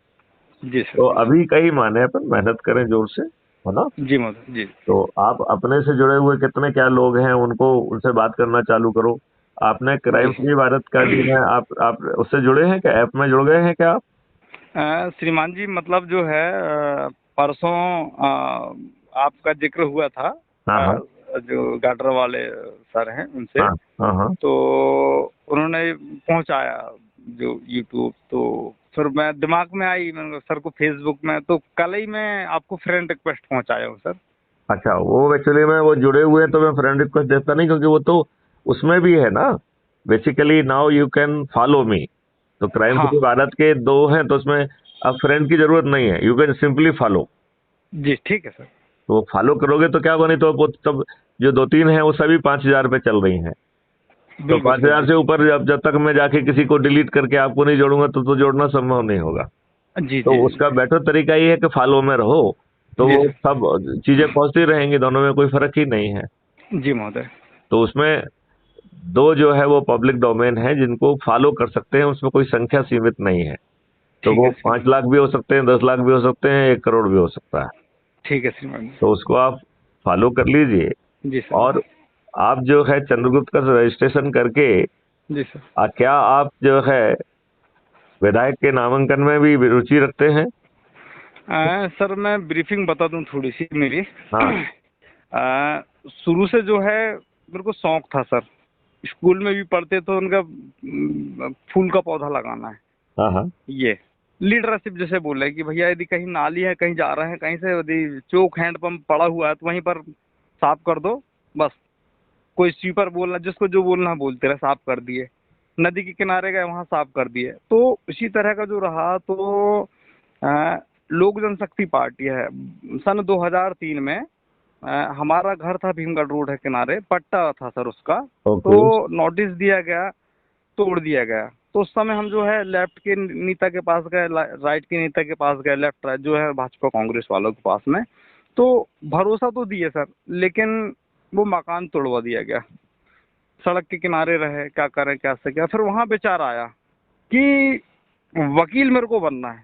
जी सर। तो जी अभी का ही माने अपन मेहनत करें जोर से, है ना? जी महोदय। जी तो आप अपने से जुड़े हुए कितने क्या लोग हैं उनको उनसे बात करना चालू करो। आपने जी क्राइम फ्री भारत का जो है आप उससे जुड़े हैं क्या? ऐप में जुड़ गए हैं क्या आप? श्रीमान जी मतलब जो है परसों आपका जिक्र हुआ था हाँ हाँ जो गार्डर वाले सर हैं उनसे। हाँ हाँ हाँ। तो उन्होंने पहुंचाया जो यूट्यूब। तो फिर मैं दिमाग में आई, मैंने कहा सर को फेसबुक में, तो कल ही मैं आपको फ्रेंड रिक्वेस्ट पहुंचाया हूँ सर। अच्छा, वो एक्चुअली में वो जुड़े हुए हैं तो मैं फ्रेंड रिक्वेस्ट देता नहीं, क्योंकि वो तो उसमें भी है ना। Basically now you can follow me. तो क्राइम हाँ फ्री हाँ। भारत के 2 हैं तो उसमें अब फ्रेंड की जरूरत नहीं है, यू कैन सिंपली फॉलो। जी ठीक है सर। तो वो फॉलो करोगे तो क्या बनी, तो वो सब जो 2-3 हैं वो सभी 5,000 पे चल रही हैं। तो बिल्कुल सर। 5,000 जी से ऊपर जब तक मैं जाके किसी को डिलीट करके आपको नहीं जोड़ूंगा तो जोड़ना संभव नहीं होगा। जी तो जी उसका बेटर तरीका ये है कि फॉलो में रहो, तो जी वो सर। सब चीजें पहुंचती रहेंगी, दोनों में कोई फर्क ही नहीं है। जी महोदय। तो उसमें 2 जो है वो पब्लिक डोमेन है जिनको फॉलो कर सकते हैं, उसमें कोई संख्या सीमित नहीं है। तो ठीक वो है 5 श्रीमान। लाख भी हो सकते हैं, 10 लाख भी हो सकते हैं, 1 करोड़ भी हो सकता है। ठीक है श्रीमान तो उसको आप फॉलो कर लीजिए। जी सर। और आप जो है चंद्रगुप्त का रजिस्ट्रेशन करके जी सर। क्या आप जो है विधायक के नामांकन में भी रुचि रखते हैं? सर मैं ब्रीफिंग बता दूं थोड़ी सी मेरी। हाँ शुरू से जो है मेरे को शौक था सर। स्कूल में भी पढ़ते तो उनका फूल का पौधा लगाना है। हाँ हाँ ये लीडरशिप जैसे बोले कि भैया यदि कहीं नाली है, कहीं जा रहे हैं, कहीं से यदि चौक हैंडपंप पड़ा हुआ है तो वहीं पर साफ कर दो बस। कोई स्वीपर बोलना, जिसको जो बोलना बोलते रहे, साफ कर दिए। नदी के किनारे गए वहां साफ कर दिए। तो इसी तरह का जो रहा तो लोक जनशक्ति पार्टी है। सन 2003 में हमारा घर था भीमगढ़ रोड है किनारे, पट्टा था सर उसका। ओके। तो नोटिस दिया गया, तोड़ दिया गया। तो उस समय हम जो है लेफ्ट के नेता के पास गए, राइट के नेता के पास गए, लेफ्ट राइट जो है भाजपा कांग्रेस वालों के पास में। तो भरोसा तो दिए सर, लेकिन वो मकान तोड़वा दिया गया। सड़क के किनारे रहे, क्या करें कैसे क्या। फिर वहां विचार आया कि वकील मेरे को बनना है,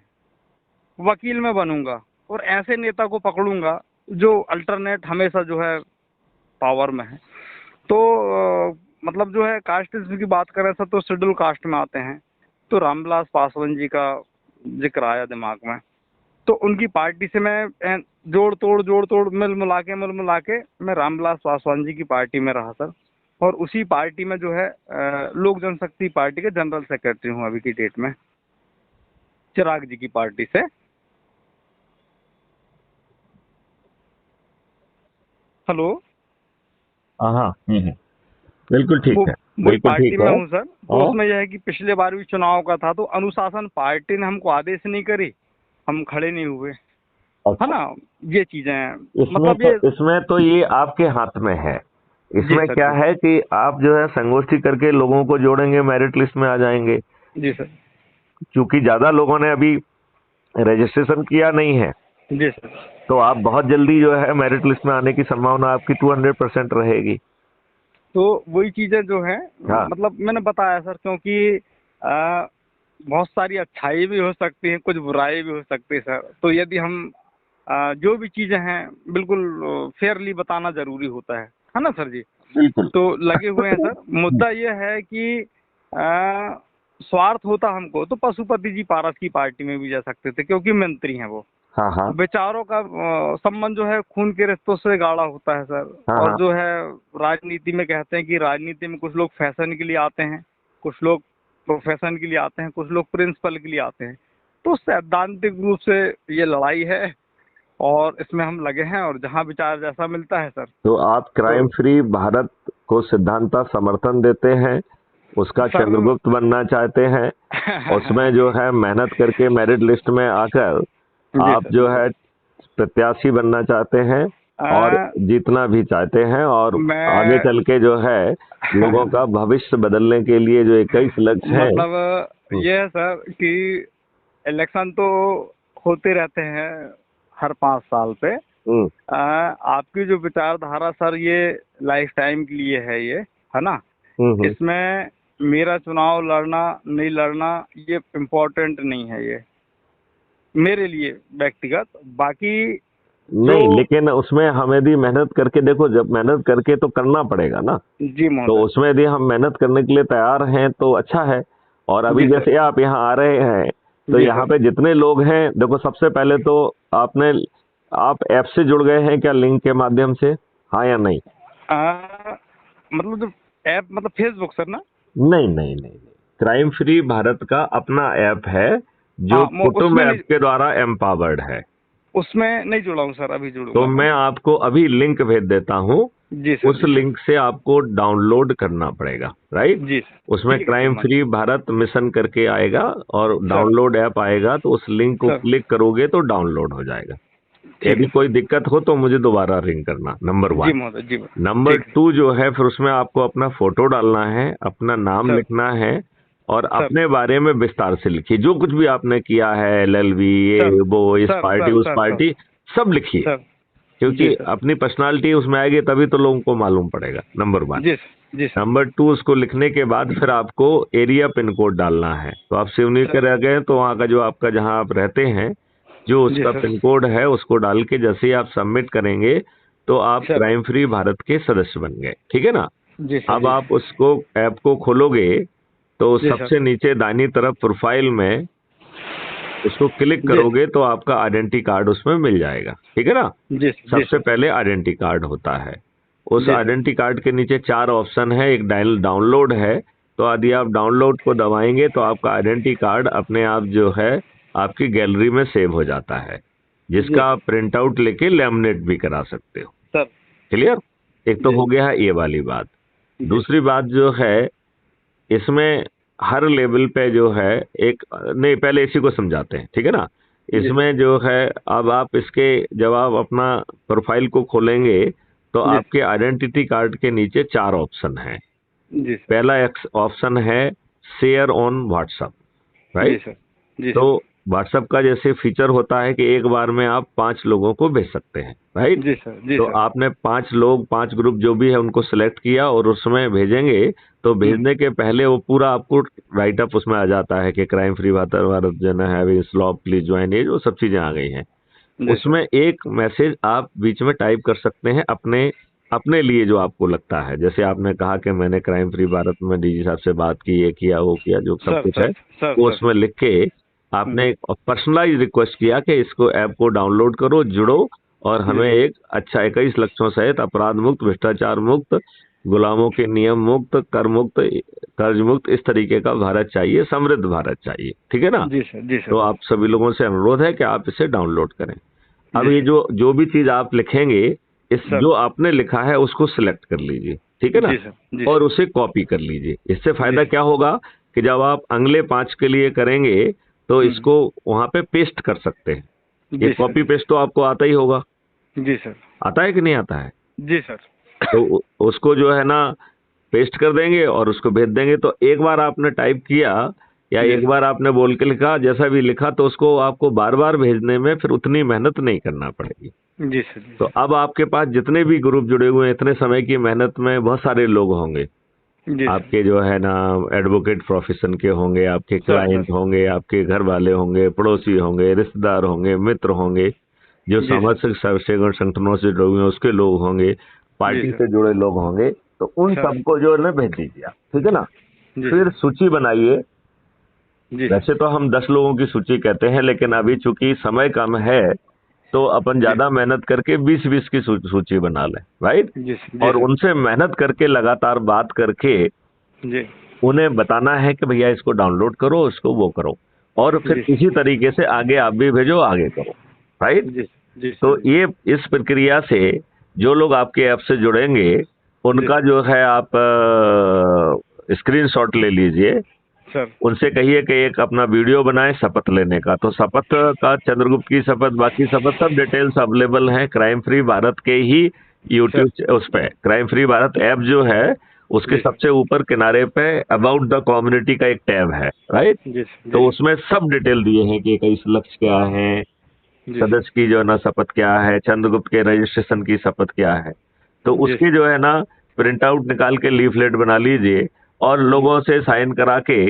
वकील मैं बनूंगा और ऐसे नेता को पकड़ूंगा जो अल्टरनेट हमेशा जो है पावर में है। तो मतलब जो है कास्टिज्म की बात करें सर तो शेड्यूल कास्ट में आते हैं। तो रामविलास पासवान जी का जिक्र आया दिमाग में। तो उनकी पार्टी से मैं जोड़ तोड़ मिल मिला के मैं रामविलास पासवान जी की पार्टी में रहा सर। और उसी पार्टी में जो है लोक जनशक्ति पार्टी के जनरल सेक्रेटरी हूँ अभी की डेट में, चिराग जी की पार्टी से। हेलो। हाँ हाँ बिल्कुल वो ठीक है। वही बिल्कुल पार्टी ठीक में है। हूँ सर। तो और उसमें यह है कि पिछले बार भी चुनाव का था तो अनुशासन पार्टी ने हमको आदेश नहीं करी, हम खड़े नहीं हुए, है अच्छा, ना। ये चीजें हैं इसमें मतलब तो ये। इसमें तो ये आपके हाथ में है। जी इसमें सर। क्या जी है कि आप जो है संगोष्ठी करके लोगों को जोड़ेंगे, मेरिट लिस्ट में आ जाएंगे। जी सर। क्योंकि ज्यादा लोगों ने अभी रजिस्ट्रेशन किया नहीं है, जी सर। तो आप बहुत जल्दी जो है मेरिट लिस्ट में आने की संभावना आपकी 200% रहेगी। तो वही चीजें जो है, हाँ। मतलब मैंने बताया सर, क्योंकि बहुत सारी अच्छाई भी हो सकती है, कुछ बुराई भी हो सकती है सर। तो यदि हम जो भी चीजें हैं बिल्कुल फेयरली बताना जरूरी होता है ना सर जी। बिल्कुल। तो लगे हुए हैं सर। मुद्दा ये है कि स्वार्थ होता हमको तो पशुपति जी पारस की पार्टी में भी जा सकते थे, क्योंकि मंत्री हैं वो। हाँ हाँ बेचारों का संबंध जो है खून के रिश्तों से गाढ़ा होता है सर। हाँ और हाँ। जो है राजनीति में कहते हैं कि राजनीति में कुछ लोग फैशन के लिए आते हैं, कुछ लोग प्रोफेशन के लिए आते हैं, कुछ लोग प्रिंसिपल के लिए आते हैं। तो सैद्धांतिक रूप से ये लड़ाई है और इसमें हम लगे हैं, और जहाँ विचार जैसा मिलता है सर। तो आप क्राइम तो फ्री भारत को सिद्धांत समर्थन देते हैं, उसका सर चंद्रगुप्त बनना चाहते हैं, उसमें जो है मेहनत करके मेरिट लिस्ट में आकर जी आप सर। जो है प्रत्याशी बनना चाहते हैं और जीतना भी चाहते हैं, और आगे मैं चल के जो है लोगों का भविष्य बदलने के लिए जो 21 लक्ष्य है। मतलब ये है सर कि इलेक्शन तो होते रहते हैं हर 5 साल पे। हम्म आपकी जो विचारधारा सर ये लाइफ टाइम के लिए है, ये है ना। हम्म। इसमें मेरा चुनाव लड़ना नहीं लड़ना ये इम्पोर्टेंट नहीं है, ये मेरे लिए व्यक्तिगत। बाकी नहीं, लेकिन उसमें हमें भी मेहनत करके, देखो जब मेहनत करके तो करना पड़ेगा ना। जी तो महोदय। उसमें यदि हम मेहनत करने के लिए तैयार हैं तो अच्छा है। और अभी जी सर। जैसे आप यहाँ आ रहे हैं तो जी यहाँ सर। पे जितने लोग हैं, देखो सबसे पहले तो आप ऐप से जुड़ गए हैं क्या, लिंक के माध्यम से, हाँ या नहीं? मतलब जो ऐप, मतलब फेसबुक सर ना। नहीं नहीं नहीं नहीं, क्राइम फ्री भारत का अपना ऐप है जो हाँ, कुटुंब उसमें ऐप नहीं, के द्वारा एम्पावर्ड है। उसमें नहीं जुड़ा हूँ सर, अभी तो जुड़ूंगा मैं। मैं आपको अभी लिंक भेज देता हूँ, जी सर। उस जी सर। लिंक से आपको डाउनलोड करना पड़ेगा, राइट। जी सर। उसमें ठीक है क्राइम श्रीमान। फ्री भारत मिशन करके आएगा और सर। डाउनलोड ऐप आएगा, तो उस लिंक को सर। क्लिक करोगे तो डाउनलोड हो जाएगा। ठीक यदि है कोई सर। दिक्कत हो तो मुझे दोबारा रिंग करना, नंबर जी 1। महोदय। जी महोदय। नंबर ठीक है 2 जो है, फिर उसमें आपको अपना फोटो डालना है, अपना नाम सर। लिखना है, और सर। अपने बारे में विस्तार से लिखिए, जो कुछ भी आपने किया है, LLB, ये सर। वो, इस सर। Party sir. उस सर। सर। पार्टी, सब लिखिए। सर। जी क्योंकि सर। अपनी पर्सनालिटी उसमें आएगी तभी तो लोगों को मालूम पड़ेगा, नंबर 1। जी सर। जी सर। नंबर 2, उसको लिखने के बाद फिर आपको एरिया पिन कोड डालना है। तो आप सिवनी के सर। रह गए तो वहाँ का जो आपका, जहाँ आप रहते हैं, जो जी उसका सर। पिन कोड है उसको डाल के जैसे ही आप सबमिट करेंगे तो आप सर। क्राइम फ्री भारत के सदस्य बन गए, ठीक है ना। जी सर। अब जी आप सर। उसको ऐप को खोलोगे तो जी सर। सबसे नीचे दाहिनी तरफ प्रोफाइल में उसको क्लिक जी। करोगे तो आपका आइडेंटिटी कार्ड उसमें मिल जाएगा, ठीक है ना। जी सर। जी सबसे सर। पहले आइडेंटिटी कार्ड होता है। उस जी सर। आइडेंटिटी कार्ड के नीचे 4 ऑप्शन है, एक डाउनलोड है। तो यदि आप डाउनलोड को दबाएंगे तो आपका आइडेंटिटी कार्ड अपने आप जो है आपकी गैलरी में सेव हो जाता है, जी जिसका सर। आप प्रिंट आउट लेके लेमिनेट भी करा सकते हो। सर। क्लियर। एक तो जी। हो गया है ये वाली बात। जी दूसरी बात जो है, इसमें हर लेवल पे जो है एक, नहीं पहले इसी को समझाते हैं, ठीक है ना। जी सर। इसमें जो है, अब आप इसके, जब आप अपना प्रोफाइल को खोलेंगे तो जी आपके आइडेंटिटी कार्ड के नीचे 4 ऑप्शन हैं। जी सर। पहला ऑप्शन है शेयर ऑन व्हाट्सएप, जी राइट। सर। जी तो सर। व्हाट्सएप का जैसे फीचर होता है कि एक बार में आप 5 लोगों को भेज सकते हैं, राइट। जी सर। जी तो सर। आपने 5 लोग, 5 ग्रुप जो भी है उनको सिलेक्ट किया और उसमें भेजेंगे। तो भेजने के पहले वो पूरा आपको राइट अप उसमें आ जाता है कि क्राइम फ्री भारत जन है इस लॉ प्लीज ज्वाइन, ये जो सब चीजें आ गई हैं। जी सर। उसमें एक मैसेज आप बीच में टाइप कर सकते हैं अपने अपने लिए, जो आपको लगता है। जैसे आपने कहा कि मैंने क्राइम फ्री भारत में डीजी साहब से बात की, ये किया वो किया, जो सब सर। कुछ है सर। सर। वो सर। उसमें लिख के आपने एक पर्सनलाइज रिक्वेस्ट किया कि इसको ऐप को डाउनलोड करो, जुड़ो, और जी हमें सर। एक अच्छा 21 लक्ष्यों सहित अपराध मुक्त, भ्रष्टाचार मुक्त, गुलामों के नियम मुक्त, कर मुक्त, कर्ज मुक्त, इस तरीके का भारत चाहिए, समृद्ध भारत चाहिए, ठीक है ना। जी सर। जी तो सर। आप सभी लोगों से अनुरोध है कि आप इसे डाउनलोड करें। अब जी ये सर। जो जो भी चीज आप लिखेंगे, इस सर। जो आपने लिखा है उसको सिलेक्ट कर लीजिए, ठीक है ना, जी सर। जी और सर। उसे कॉपी कर लीजिए। इससे जी फायदा सर। क्या होगा कि जब आप अगले 5 के लिए करेंगे तो इसको वहां पे पेस्ट कर सकते हैं। ये जी सर। कॉपी पेस्ट तो आपको आता ही होगा, जी सर। आता है कि नहीं आता है। जी सर। तो उसको जो है ना पेस्ट कर देंगे और उसको भेज देंगे। तो एक बार आपने टाइप किया या जी एक बार आपने बोल के लिखा, जैसा भी लिखा, तो उसको आपको बार बार भेजने में फिर उतनी मेहनत नहीं करना पड़ेगी। जी सर। जी तो अब आपके पास जितने भी ग्रुप जुड़े हुए हैं, इतने समय की मेहनत में बहुत सारे लोग होंगे, जी सर। आपके जो है ना एडवोकेट प्रोफेशन के होंगे, आपके सर क्लाइंट होंगे, आपके घर वाले होंगे, पड़ोसी होंगे, रिश्तेदार होंगे, मित्र होंगे, जो जी सर। सामाजिक सेवाएं संगठनों से जुड़े हुए हैं उसके लोग होंगे, जी पार्टी सर। से जुड़े लोग होंगे, तो उन सर। सबको जो है ना भेज दीजिए आप, ठीक है ना। जी फिर सर। सूची बनाइए। जी वैसे तो हम 10 लोगों की सूची कहते हैं, लेकिन अभी चूंकि समय कम है तो अपन जी ज्यादा मेहनत करके 20-20 की सूची बना लें, राइट। जी जी और सर। उनसे मेहनत करके लगातार बात करके जी उन्हें बताना है कि भैया इसको डाउनलोड करो, इसको वो करो, और फिर जी इसी तरीके से आगे आप भी भेजो, आगे करो, राइट। जी जी तो सर। ये इस प्रक्रिया से जो लोग आपके ऐप से जुड़ेंगे जी उनका जो है आप स्क्रीनशॉट ले लीजिए, सर। उनसे कहिए कि एक अपना वीडियो बनाए शपथ लेने का। तो शपथ का, चंद्रगुप्त की शपथ, बाकी शपथ, सब डिटेल्स अवेलेबल हैं क्राइम फ्री भारत के ही सर। यूट्यूब उस पे। क्राइम फ्री भारत ऐप जो है उसके जी सर। सबसे ऊपर किनारे पे अबाउट द कम्युनिटी का एक टैब है, राइट। जी तो जी उसमें सब डिटेल दिए हैं कि इस लक्ष्य क्या है, जी सर। सदस्य की जो है ना शपथ क्या है, चंद्रगुप्त के रजिस्ट्रेशन की शपथ क्या है। तो जी उसकी जो है ना प्रिंट आउट निकाल के लीफलेट बना लीजिए और लोगों से साइन करा के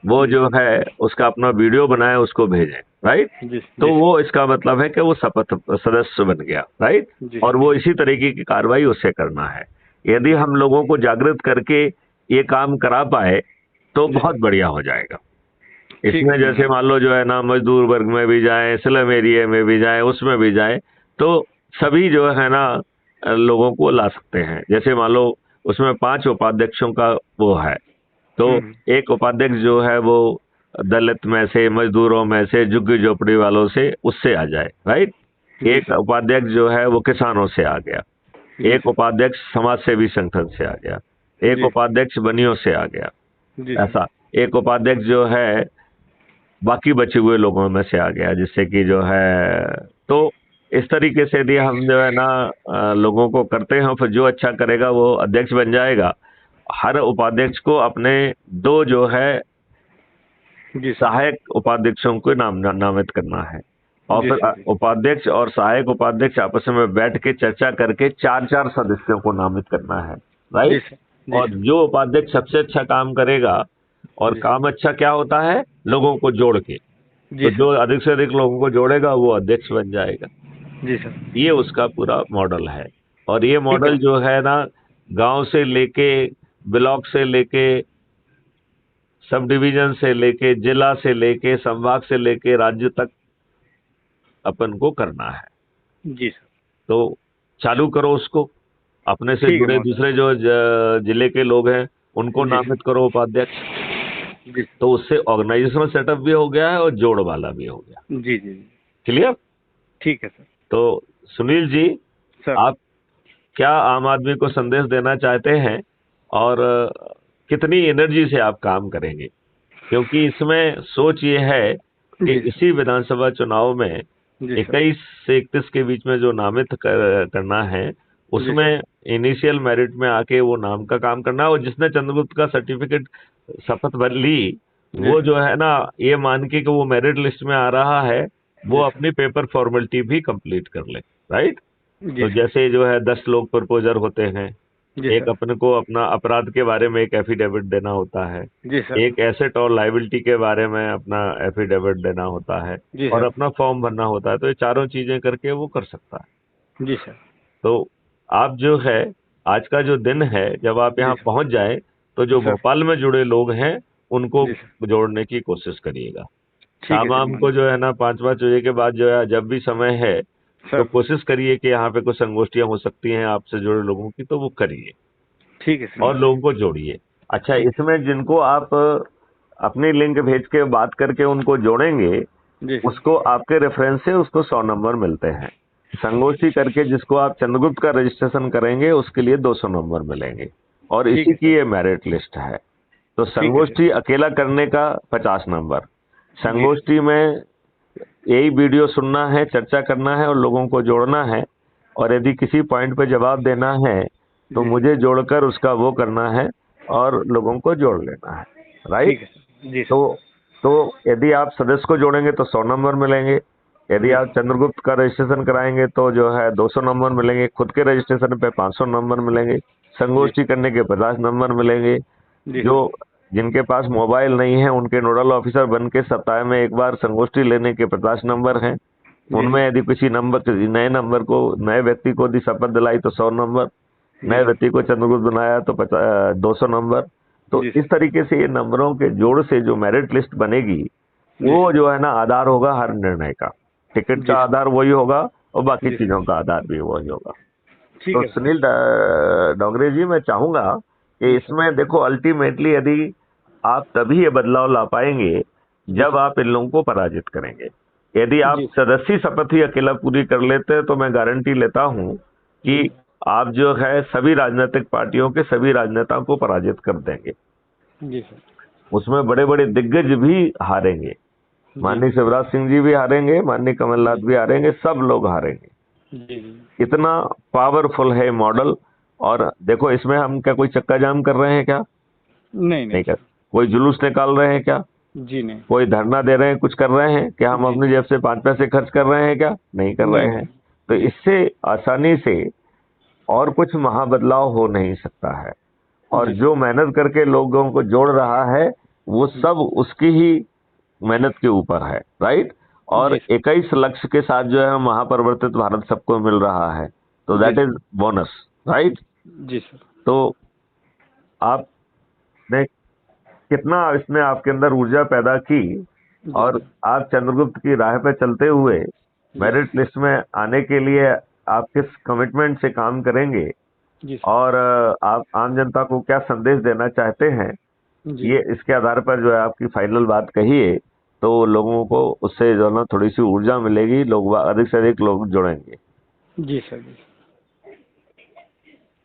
वो जी जो है उसका अपना वीडियो बनाए, उसको भेजें, राइट। जी तो जी वो इसका मतलब है कि वो शपथ सदस्य बन गया, राइट। जी और वो इसी तरीके की कार्रवाई उससे करना है। यदि हम लोगों को जागृत करके ये काम करा पाए तो जी बहुत बढ़िया हो जाएगा। ठीक है इसमें सर। जैसे मान लो जो है ना मजदूर वर्ग में भी जाए, स्लम एरिया में भी जाए, उसमें भी जाए, तो सभी जो है ना लोगों को ला सकते हैं। जैसे मान लो उसमें 5 उपाध्यक्षों का वो है, तो एक उपाध्यक्ष जो है वो दलित में से, मजदूरों में से, झुग्गी झोपड़ी वालों से, उससे आ जाए, राइट। जी एक सर। उपाध्यक्ष जो है वो किसानों से आ गया, जी एक सर। उपाध्यक्ष समाज सेवी संगठन से आ गया, एक जी उपाध्यक्ष बनियों से आ गया, जी सर। ऐसा। एक उपाध्यक्ष जो है बाकी बचे हुए लोगों में से आ गया, जिससे कि जो है, तो इस तरीके से यदि हम जो है ना लोगों को करते हैं, फिर जो अच्छा करेगा वो अध्यक्ष बन जाएगा। हर उपाध्यक्ष को अपने 2 जो है जी सर। सहायक उपाध्यक्षों को नामित करना है, और जी फिर सर। उपाध्यक्ष और सहायक उपाध्यक्ष आपस में बैठ के चर्चा करके 4-4 सदस्यों को नामित करना है, जी राइट। सर। जी और सर। जो उपाध्यक्ष सबसे अच्छा काम करेगा, और जी काम अच्छा क्या होता है, लोगों को जोड़ के, जी तो सर। जो अधिक से अधिक लोगों को जोड़ेगा वो अध्यक्ष बन जाएगा। जी सर। ये उसका पूरा मॉडल है। और ये ठीक है। मॉडल जो है ना गांव से लेके, ब्लॉक से लेके, सब डिवीजन से लेके, जिला से लेके, संभाग से लेके राज्य तक अपन को करना है। जी सर। तो चालू करो उसको, अपने से ठीक है जुड़े महोदय। दूसरे जो जिले के लोग हैं उनको जी नामित करो उपाध्यक्ष। जी तो उससे ऑर्गेनाइजेशनल सेटअप भी हो गया है और जोड़ वाला भी हो गया। जी जी। क्लियर। ठीक है सर। तो सुनील जी, सर। आप क्या आम आदमी को संदेश देना चाहते हैं, और कितनी एनर्जी से आप काम करेंगे, क्योंकि इसमें सोच ये है कि जी सर। इसी विधानसभा चुनाव में जी सर। 21 से 31 के बीच में जो नामित करना है, जी उसमें सर। इनिशियल मेरिट में आके वो नाम का काम करना है। और जिसने चंद्रगुप्त का सर्टिफिकेट शपथ भर ली, जी वो सर। जो है ना ये मान के कि वो मेरिट लिस्ट में आ रहा है, वो जी सर। अपनी पेपर फॉर्मेलिटी भी कंप्लीट कर ले, राइट। जी तो सर। जैसे जो है 10 लोग प्रपोजर होते हैं, जी एक सर। अपने को अपना अपराध के बारे में एक एफिडेविट देना होता है, जी सर। एक एसेट और लायबिलिटी के बारे में अपना एफिडेविट देना होता है, जी और सर। अपना फॉर्म भरना होता है। तो ये चारों चीजें करके वो कर सकता है। जी सर। तो आप जो है आज का जो दिन है, जब आप जी यहाँ सर। पहुंच जाए तो जो सर। भोपाल में जुड़े लोग हैं उनको जी सर। जोड़ने की कोशिश करिएगा। ठीक है शाम सर आम को मान। जो है ना 5-5 बजे के बाद जो है, जब भी समय है, तो सर। कोशिश करिए कि यहाँ पे कुछ संगोष्ठियां हो सकती हैं आपसे जुड़े लोगों की, तो वो करिए ठीक है सर और मान। लोगों को जोड़िए। अच्छा, ठीक। इसमें जिनको आप अपनी लिंक भेज के बात करके उनको जोड़ेंगे, जी सर। उसको आपके रेफरेंस से उसको 100 नंबर मिलते हैं। संगोष्ठी करके जिसको आप चंद्रगुप्त का रजिस्ट्रेशन करेंगे उसके लिए 200 नंबर मिलेंगे, और ठीक इसी है की सर। ये मेरिट लिस्ट है। तो ठीक है संगोष्ठी अकेला करने का 50 नंबर, सर। जी सर। संगोष्ठी में यही वीडियो सुनना है, चर्चा करना है और लोगों को जोड़ना है, और यदि किसी पॉइंट पे जवाब देना है तो जी सर। मुझे जोड़कर उसका वो करना है और लोगों को जोड़ लेना है, राइट। ठीक है सर। जी तो सर। तो यदि आप सदस्य को जोड़ेंगे तो 100 नंबर मिलेंगे, यदि आप चंद्रगुप्त का रजिस्ट्रेशन कराएंगे तो जो है 200 नंबर मिलेंगे, खुद के रजिस्ट्रेशन पे 500 नंबर मिलेंगे, संगोष्ठी करने के 50 नंबर मिलेंगे। जो जिनके पास मोबाइल नहीं है उनके नोडल ऑफिसर बन के सप्ताह में एक बार संगोष्ठी लेने के 50 नंबर हैं। उनमें यदि किसी नए व्यक्ति को यदि शपथ दिलाई तो 100 नंबर, नए व्यक्ति को चंद्रगुप्त बनाया तो 200 नंबर। तो इस तरीके से ये नंबरों के जोड़ से जो मेरिट लिस्ट बनेगी वो जो है ना आधार होगा हर निर्णय का। टिकट का आधार वही होगा और बाकी चीजों का आधार भी वही होगा। तो सुनील डोंगरे जी, मैं चाहूंगा कि इसमें देखो अल्टीमेटली यदि आप तभी ये बदलाव ला पाएंगे जब आप इन लोगों को पराजित करेंगे। यदि आप सदस्य शपथ ही अकेला पूरी कर लेते हैं तो मैं गारंटी लेता हूं कि आप जो है सभी राजनीतिक पार्टियों के सभी राजनेताओं को पराजित कर देंगे। जी सर। उसमें बड़े बड़े दिग्गज भी हारेंगे, माननीय शिवराज सिंह जी भी हारेंगे, माननीय कमलनाथ भी हारेंगे, सब लोग हारेंगे। इतना पावरफुल है मॉडल। और देखो इसमें हम क्या कोई चक्का जाम कर रहे हैं क्या? नहीं कर। कोई जुलूस निकाल रहे हैं क्या? जी नहीं। कोई धरना दे रहे हैं, कुछ कर रहे हैं क्या? हम अपनी जेब से 5 पैसे खर्च कर रहे हैं क्या? नहीं कर रहे हैं। तो इससे आसानी से और कुछ महाबदलाव हो नहीं सकता है। और जो मेहनत करके लोगों को जोड़ रहा है वो सब उसकी ही मेहनत के ऊपर है, राइट। और 21 लक्ष्य के साथ जो है महापरिवर्तित भारत सबको मिल रहा है, तो दैट इज बोनस, राइट। जी सर। तो आपने कितना इसने आपके अंदर ऊर्जा पैदा की और आप चंद्रगुप्त की राह पे चलते हुए मेरिट लिस्ट में आने के लिए आप किस कमिटमेंट से काम करेंगे और आप आम जनता को क्या संदेश देना चाहते हैं, ये इसके आधार पर जो है आपकी फाइनल बात कहिए तो लोगों को उससे जो है ना थोड़ी सी ऊर्जा मिलेगी, लोग अधिक से अधिक लोग जुड़ेंगे। जी सर। जी।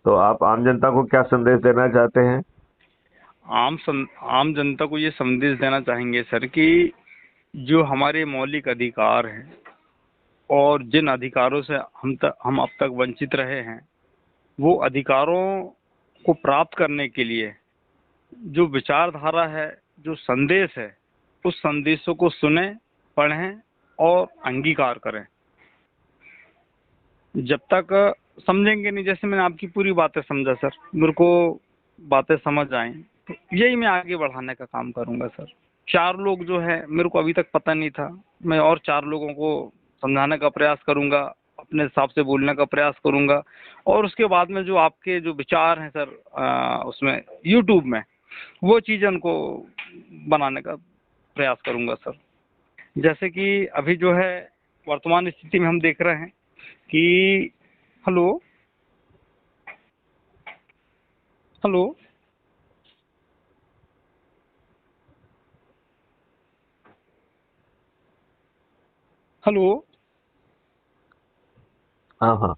तो आप आम जनता को क्या संदेश देना चाहते हैं? आम जनता को ये संदेश देना चाहेंगे सर कि जो हमारे मौलिक अधिकार हैं और जिन अधिकारों से हम अब तक वंचित रहे हैं, वो अधिकारों को प्राप्त करने के लिए जो विचारधारा है, जो संदेश है, उस संदेशों को सुने, पढ़ें और अंगीकार करें। जब तक समझेंगे नहीं, जैसे मैंने आपकी पूरी बातें समझा सर, मेरे को बातें समझ आई, तो यही मैं आगे बढ़ाने का काम करूंगा सर। 4 लोग जो है मेरे को अभी तक पता नहीं था, मैं और 4 लोगों को समझाने का प्रयास करूंगा, अपने हिसाब से बोलने का प्रयास करूंगा। और उसके बाद में जो आपके जो विचार हैं सर उसमें यूट्यूब में, वो चीज़ उनको बनाने का प्रयास करूंगा सर। जैसे कि अभी जो है वर्तमान स्थिति में हम देख रहे हैं कि हेलो हेलो हेलो हाँ हाँ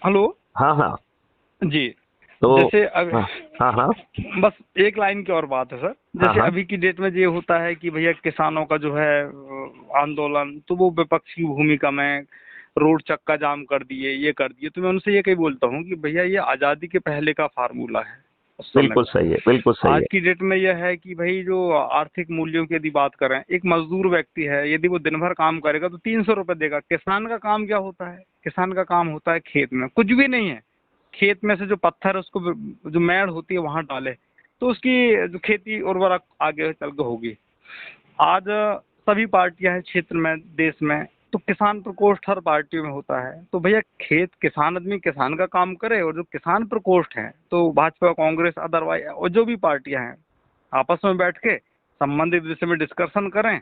हेलो हाँ हाँ जी। तो जैसे अब हाँ हाँ बस एक लाइन की और बात है सर। जैसे अभी की डेट में ये होता है कि भैया किसानों का जो है आंदोलन, तो वो विपक्ष की भूमिका में रोड चक्का जाम कर दिए, ये कर दिए। तो मैं उनसे ये कहीं बोलता हूँ कि भैया ये आज़ादी के पहले का फार्मूला है। बिल्कुल सही है, बिल्कुल सही है। आज की डेट में यह है कि भाई जो आर्थिक मूल्यों की यदि बात करें, एक मजदूर व्यक्ति है, यदि वो दिन भर काम करेगा तो 300 रुपये देगा। किसान का काम क्या होता है? किसान का काम होता है खेत में, कुछ भी नहीं है, खेत में से जो पत्थर है उसको, जो मैड़ होती है वहां डाले, तो उसकी जो खेती उर्वरक आगे चल के होगी। आज सभी पार्टियां हैं क्षेत्र में, देश में, तो किसान प्रकोष्ठ हर पार्टी में होता है। तो भैया खेत, किसान आदमी किसान का काम करे, और जो किसान प्रकोष्ठ हैं तो भाजपा, कांग्रेस, अदरवाइज और जो भी पार्टियां हैं आपस में बैठ के संबंधित विषय में डिस्कशन करें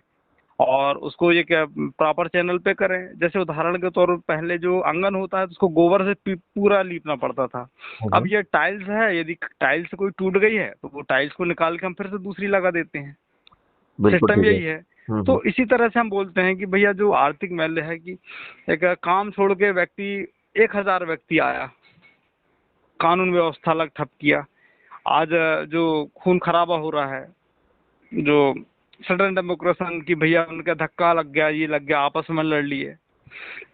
और उसको ये क्या प्रॉपर चैनल पे करें। जैसे उदाहरण के तौर पर पहले जो आंगन होता है तो उसको गोबर से पूरा लीपना पड़ता था। अब ये टाइल्स है, यदि टाइल्स कोई टूट गई है तो वो टाइल्स को निकाल के हम फिर से दूसरी लगा देते हैं। सिस्टम यही है। तो इसी तरह से हम बोलते हैं कि भैया जो आर्थिक मूल्य है कि एक काम छोड़ के व्यक्ति 1000 व्यक्ति आया, कानून व्यवस्था अलग ठप किया। आज जो खून खराबा हो रहा है, जो सडन डेमोक्रेशन की भैया उनका धक्का लग गया, ये लग गया, आपस में लड़ लिए।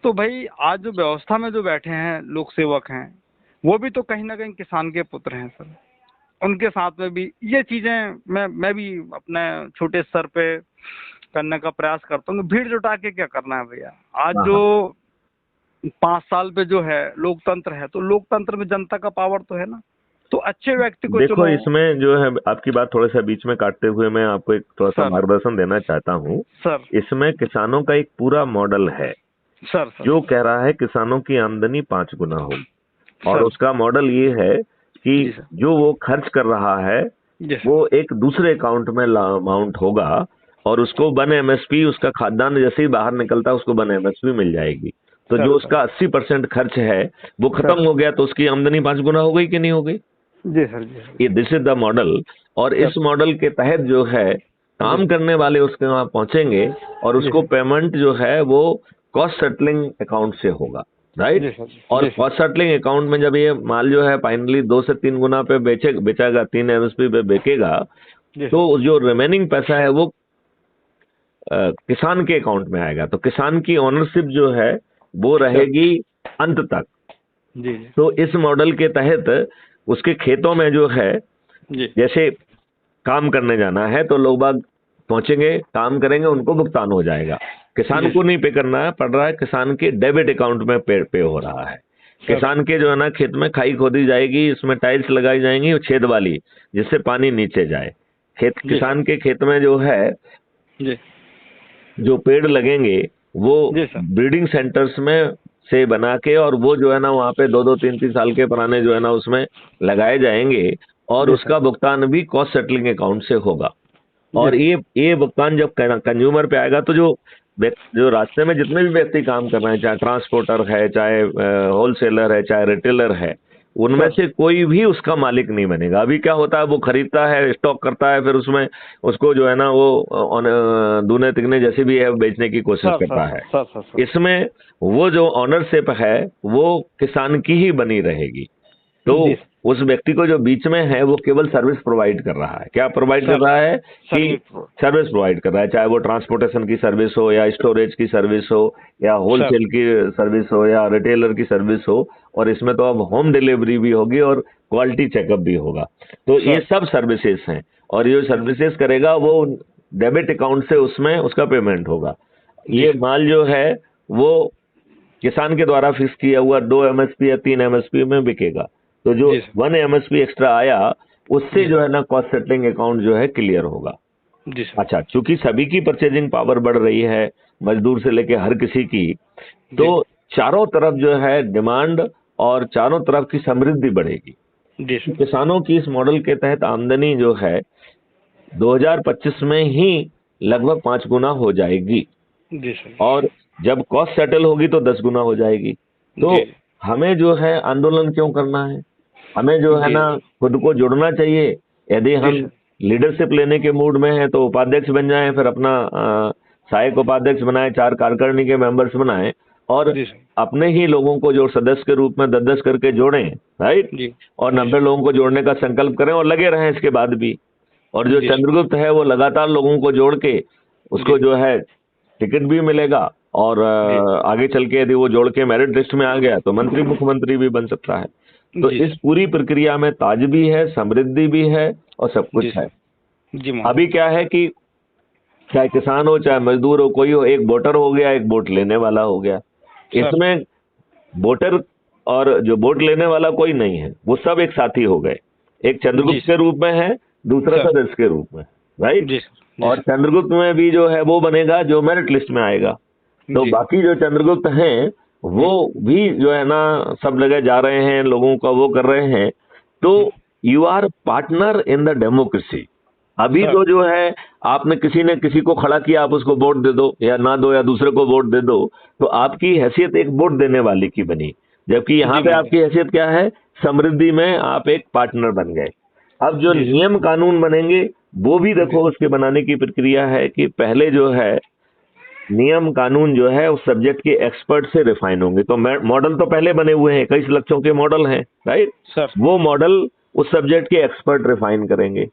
तो भाई आज जो व्यवस्था में जो बैठे हैं लोक सेवक हैं, वो भी तो कहीं ना कहीं किसान के पुत्र हैं सर। उनके साथ में भी ये चीजें मैं भी अपने छोटे स्तर पे करने का प्रयास करता हूँ। भीड़ जुटा के क्या करना है भैया, आज हाँ, जो 5 साल पे जो है लोकतंत्र है, तो लोकतंत्र में जनता का पावर तो है ना, तो अच्छे व्यक्ति को देखो चुनो। इसमें जो है, आपकी बात थोड़ा सा बीच में काटते हुए मैं आपको एक थोड़ा सा सर मार्गदर्शन देना चाहता हूँ। सर इसमें किसानों का एक पूरा मॉडल है सर सर जो कह रहा है किसानों की आमदनी 5 गुना हो, और सर उसका मॉडल ये है जी कि सर जो वो खर्च कर रहा है जी सर वो एक दूसरे अकाउंट में अमाउंट होगा, और उसको 1 MSP, उसका खाद्यान्न जैसे ही बाहर निकलता है उसको 1 MSP मिल जाएगी। तो सर जो सर उसका 80% खर्च है वो सर खत्म हो गया, तो उसकी आमदनी 5 गुना हो गई कि नहीं हो गई? जी सर जी सर ये दिस इज द मॉडल। और सर इस मॉडल के तहत जो है काम जी करने वाले उसके वहां पहुंचेंगे, और जी उसको सर पेमेंट जो है वो कॉस्ट सेटलिंग अकाउंट से होगा, राइट। जी सर और जी सर कॉस्ट सेटलिंग अकाउंट में जब ये माल जो है फाइनली 2 से 3 गुना पे बेचेगा, 3 MSP पे बेचेगा, जी सर तो जो रिमेनिंग पैसा है वो किसान के अकाउंट में आएगा। तो किसान की ओनरशिप जो है वो सर रहेगी अंत तक। जी जी तो इस मॉडल के तहत उसके खेतों में जो है, जी जैसे काम करने जाना है तो लोग बाग पहुंचेंगे, काम करेंगे, उनको भुगतान हो जाएगा। किसान जी को नहीं पे करना है, पड़ रहा है किसान के डेबिट अकाउंट में पे हो रहा है। सर किसान के जो है ना खेत में खाई खोदी जाएगी, इसमें टाइल्स लगाई जाएंगी और छेद वाली, जिससे पानी नीचे जाए। जी सर किसान के खेत में जो है जी जो पेड़ लगेंगे वो जी सर ब्रीडिंग सेंटर्स में से बना के, और वो जो है ना वहाँ पे 2-2 3-3 साल के पुराने जो है ना उसमें लगाए जाएंगे, और जी उसका सर भुगतान भी कॉस्ट सेटलिंग अकाउंट से होगा। जी और सर ये भुगतान जब कंज्यूमर पे आएगा, तो जो रास्ते में जितने भी व्यक्ति काम कर रहे हैं, चाहे ट्रांसपोर्टर है, चाहे होलसेलर है, चाहे रिटेलर है, उनमें सर से कोई भी उसका मालिक नहीं बनेगा। अभी क्या होता है, वो खरीदता है, स्टॉक करता है, फिर उसमें उसको जो है ना वो दूने तिगने जैसे भी है बेचने की कोशिश सर करता सर है। सर सर सर इसमें वो जो ऑनरशिप है वो किसान की ही बनी रहेगी। तो जी उस व्यक्ति को जो बीच में है वो केवल सर्विस प्रोवाइड कर रहा है। क्या प्रोवाइड कर सर रहा है कि सर्विस सर्विस प्रोवाइड कर रहा है, चाहे वो ट्रांसपोर्टेशन की सर्विस हो, या स्टोरेज की सर्विस हो, या सर होलसेल की सर्विस हो, या रिटेलर की सर्विस हो। और इसमें तो अब होम डिलीवरी भी होगी और क्वालिटी चेकअप भी होगा। तो ये सर सब सर्विसेज हैं, और ये सर्विसेज करेगा वो डेबिट अकाउंट से, उसमें उसका पेमेंट होगा। जी ये सर माल जो है वो किसान के द्वारा फिक्स किया हुआ 2 MSP या 3 MSP में बिकेगा। तो जो जी सर 1 MSP एक्स्ट्रा आया, उससे जी जो है ना कॉस्ट सेटलिंग अकाउंट जो है क्लियर होगा। जी सर अच्छा, चूंकि सभी की परचेजिंग पावर बढ़ रही है, मजदूर से लेके हर किसी की, तो जी चारों तरफ जो है डिमांड और चारों तरफ की समृद्धि बढ़ेगी। जी सर किसानों की इस मॉडल के तहत आमदनी जो है 2025 में ही लगभग 5 गुना हो जाएगी, जी सर और जब कॉस्ट सेटल होगी तो 10 गुना हो जाएगी। तो जी हमें जो है आंदोलन क्यों करना है, हमें जो है जी ना खुद को जुड़ना चाहिए। यदि जी हम सर लीडरशिप लेने के मूड में हैं तो उपाध्यक्ष बन जाएं, फिर अपना सहायक उपाध्यक्ष बनाएं, 4 कार्यकारिणी के मेंबर्स बनाएं, और जी सर अपने ही लोगों को जो सदस्य के रूप में 10-10 करके जोड़ें, राइट। जी और जी 90 लोगों को जोड़ने का संकल्प करें और लगे रहें इसके बाद भी। और जो जी सर चंद्रगुप्त है वो लगातार लोगों को जोड़ के उसको जी जो है टिकट भी मिलेगा, और जी आगे चल के यदि वो जोड़ के मेरिट लिस्ट में आ गया तो मंत्री मुख्यमंत्री भी बन सकता है। तो जी इस पूरी प्रक्रिया में ताज भी है, समृद्धि भी है, और सब जी कुछ है। सर जी महोदय अभी क्या है कि चाहे किसान हो, चाहे मजदूर हो, कोई हो, एक वोटर हो गया, एक वोट लेने वाला हो गया। सर इसमें वोटर और जो वोट लेने वाला कोई नहीं है, वो सब एक साथी हो गए। एक जी चंद्रगुप्त के रूप में है, दूसरा सर सदस्य के रूप में, राइट। जी सर जी और चंद्रगुप्त में भी जो है वो बनेगा जो मेरिट लिस्ट में आएगा। तो जी बाकी जो चंद्रगुप्त हैं वो भी जो है ना सब जगह जा रहे हैं, लोगों का वो कर रहे हैं। तो you are partner in the democracy. अभी सर तो जो है आपने किसी ने किसी को खड़ा किया, आप उसको वोट दे दो या ना दो, या दूसरे को वोट दे दो, तो आपकी हैसियत एक वोट देने वाले की बनी। जबकि यहाँ जी पे महोदय आपकी हैसियत क्या है, समृद्धि में आप एक पार्टनर बन गए। अब जो जी सर नियम कानून बनेंगे वो भी देखो, उसके बनाने की प्रक्रिया है कि पहले जो है नियम कानून जो है उस सब्जेक्ट के एक्सपर्ट से रिफाइन होंगे। तो मॉडल तो पहले बने हुए हैं, 21 लक्षों के मॉडल हैं, राइट। सर वो मॉडल उस सब्जेक्ट के एक्सपर्ट रिफाइन करेंगे।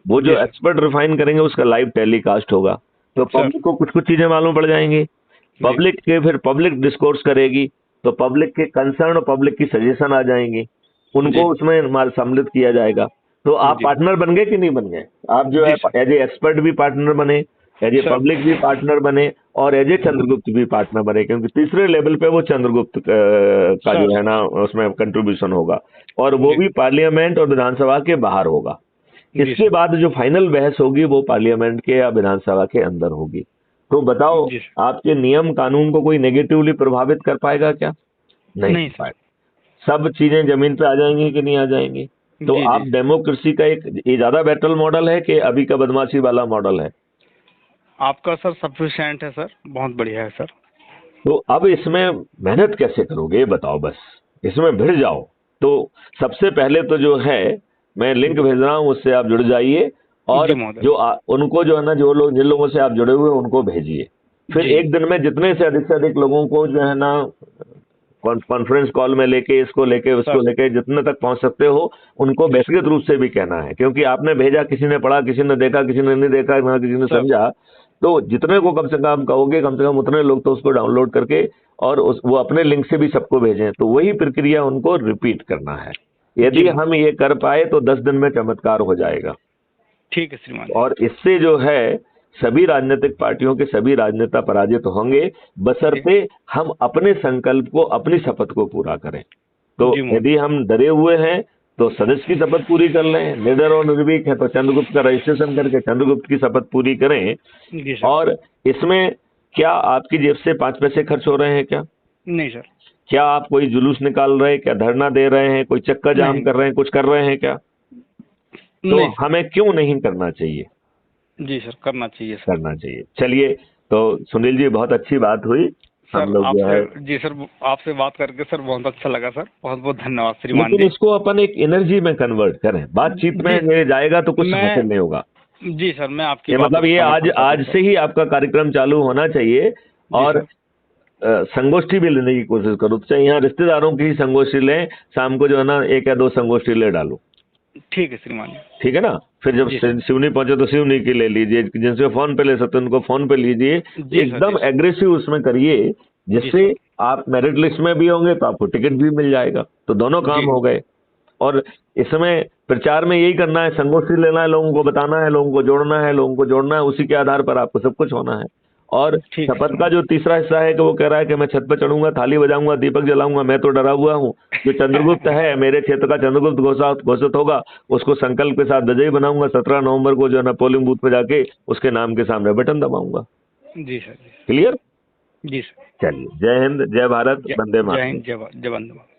वो जी जो सर एक्सपर्ट रिफाइन करेंगे उसका लाइव टेलीकास्ट होगा, तो सर पब्लिक को कुछ कुछ चीजें मालूम पड़ जाएंगी। जी पब्लिक के फिर पब्लिक डिस्कोर्स करेगी, तो पब्लिक के कंसर्न और पब्लिक की सजेशन आ जाएंगी, जी उनको उसमें सम्मिलित किया जाएगा। तो आप जी। पार्टनर बन गए कि नहीं बन गए? आप जो है जी सर। एज ए एक्सपर्ट भी पार्टनर बने, एज ए सर। पब्लिक भी पार्टनर बने, और एज ए चंद्रगुप्त भी पार्टनर बने, क्योंकि तीसरे लेवल पे वो चंद्रगुप्त का जो सर। है ना उसमें कंट्रीब्यूशन होगा, और वो जी। भी पार्लियामेंट और विधानसभा के बाहर होगा। जी इसके सर। बाद जो फाइनल बहस होगी वो पार्लियामेंट के या विधानसभा के अंदर होगी। तो बताओ, जी सर। आपके नियम कानून को कोई नेगेटिवली प्रभावित कर पाएगा क्या? नहीं नहीं कर सर। पाएगा। सब चीजें जमीन पे आ जाएंगी कि नहीं आ जाएंगी? तो जी आप जी। डेमोक्रेसी का एक ये ज्यादा बेटर मॉडल है कि अभी का बदमाशी वाला मॉडल है? आपका सर सफिशिएंट है सर, बहुत बढ़िया है सर। तो अब इसमें मेहनत कैसे करोगे ये बताओ, बस इसमें भिड़ जाओ। तो सबसे पहले तो जो है, मैं लिंक भेज रहा हूँ, उससे आप जुड़ जाइए, और जी महोदय। जो उनको जो है ना, जो लोग जिन लोगों से आप जुड़े हुए हैं उनको भेजिए। फिर जी। एक दिन में जितने से अधिक लोगों को जो है ना कॉन्फ्रेंस कॉल में लेके, इसको लेके, उसको सर। लेके जितने तक पहुंच सकते हो उनको जी सर। व्यक्तिगत रूप से भी कहना है, क्योंकि आपने भेजा, किसी ने पढ़ा, किसी ने देखा, किसी ने नहीं देखा, ना किसी ने सर। समझा। तो जितने को कम से कम कहोगे, कम से कम उतने लोग तो उसको डाउनलोड करके और वो अपने लिंक से भी सबको भेजें। तो वही प्रक्रिया उनको रिपीट करना है। जी यदि महोदय। हम ये कर पाए तो 10 दिन में चमत्कार हो जाएगा। ठीक है श्रीमान जी। और इससे जो है सभी राजनीतिक पार्टियों के सभी राजनेता पराजित होंगे, बशर्ते हम अपने संकल्प को, अपनी शपथ को पूरा करें। तो जी महोदय। यदि हम डरे हुए हैं तो सदस्य की शपथ पूरी कर लें, निडर और निर्भीक है तो चंद्रगुप्त का रजिस्ट्रेशन करके चंद्रगुप्त की शपथ पूरी करें। जी सर। और इसमें क्या आपकी जेब से 5 पैसे खर्च हो रहे हैं क्या? नहीं सर। क्या आप कोई जुलूस निकाल रहे हैं क्या? धरना दे रहे हैं? कोई चक्का जाम नहीं। कर रहे हैं? कुछ कर रहे हैं क्या? तो नहीं सर। हमें क्यों नहीं करना चाहिए? जी सर, करना चाहिए सर। करना चाहिए। चलिए, तो सुनील जी, बहुत अच्छी बात हुई। हम सर लोग जो है, आपसे, जी सर, आपसे बात करके सर बहुत अच्छा लगा सर, बहुत बहुत धन्यवाद श्रीमान लेकिन जी। इसको अपन एक एनर्जी में कन्वर्ट करें। बातचीत में जी। ये जाएगा तो कुछ मैं, हासिल नहीं होगा। जी सर, मैं आपकी ये बातों मतलब को ये आज समर्थन करता हूं आज सर। से ही आपका कार्यक्रम चालू होना चाहिए। जी और सर। संगोष्ठी भी लेने की कोशिश करो। तो चाहे यहाँ रिश्तेदारों की ही संगोष्ठी लें, शाम को जो है ना 1 या 2 संगोष्ठी ले डालो। ठीक है श्रीमान जी। ठीक है ना? फिर जब जी सर। सिवनी पहुंचे तो सिवनी की ले लीजिए, जिनसे फोन पे ले सकते हैं उनको फोन पे लीजिए। जी सर। एकदम जी सर। एग्रेसिव उसमें करिए, जी जिससे सर। आप मेरिट लिस्ट में भी होंगे तो आपको टिकट भी मिल जाएगा। तो दोनों काम जी। हो गए। और इसमें प्रचार में यही करना है, संगोष्ठी लेना है, लोगों को बताना है, लोगों को जोड़ना है, लोगों को जोड़ना है, उसी के आधार पर आपको सब कुछ होना है। और ठीक है शपथ का श्रीमान जो तीसरा हिस्सा है कि वो कह रहा है कि मैं छत पर चढ़ूंगा, थाली बजाऊंगा, दीपक जलाऊंगा, मैं तो डरा हुआ हूँ। जो चंद्रगुप्त है, मेरे क्षेत्र का चंद्रगुप्त घोषित होगा, उसको संकल्प के साथ विजयी बनाऊंगा। 17 नवंबर को जो है ना पोलिंग बूथ पे जाके उसके नाम के सामने बटन दबाऊंगा। जी सर। जी। क्लियर? जी सर। चलिए, जय हिंद, जय भारत, जय वंदे जय मातरम। हिंद, जय वंदे मातरम।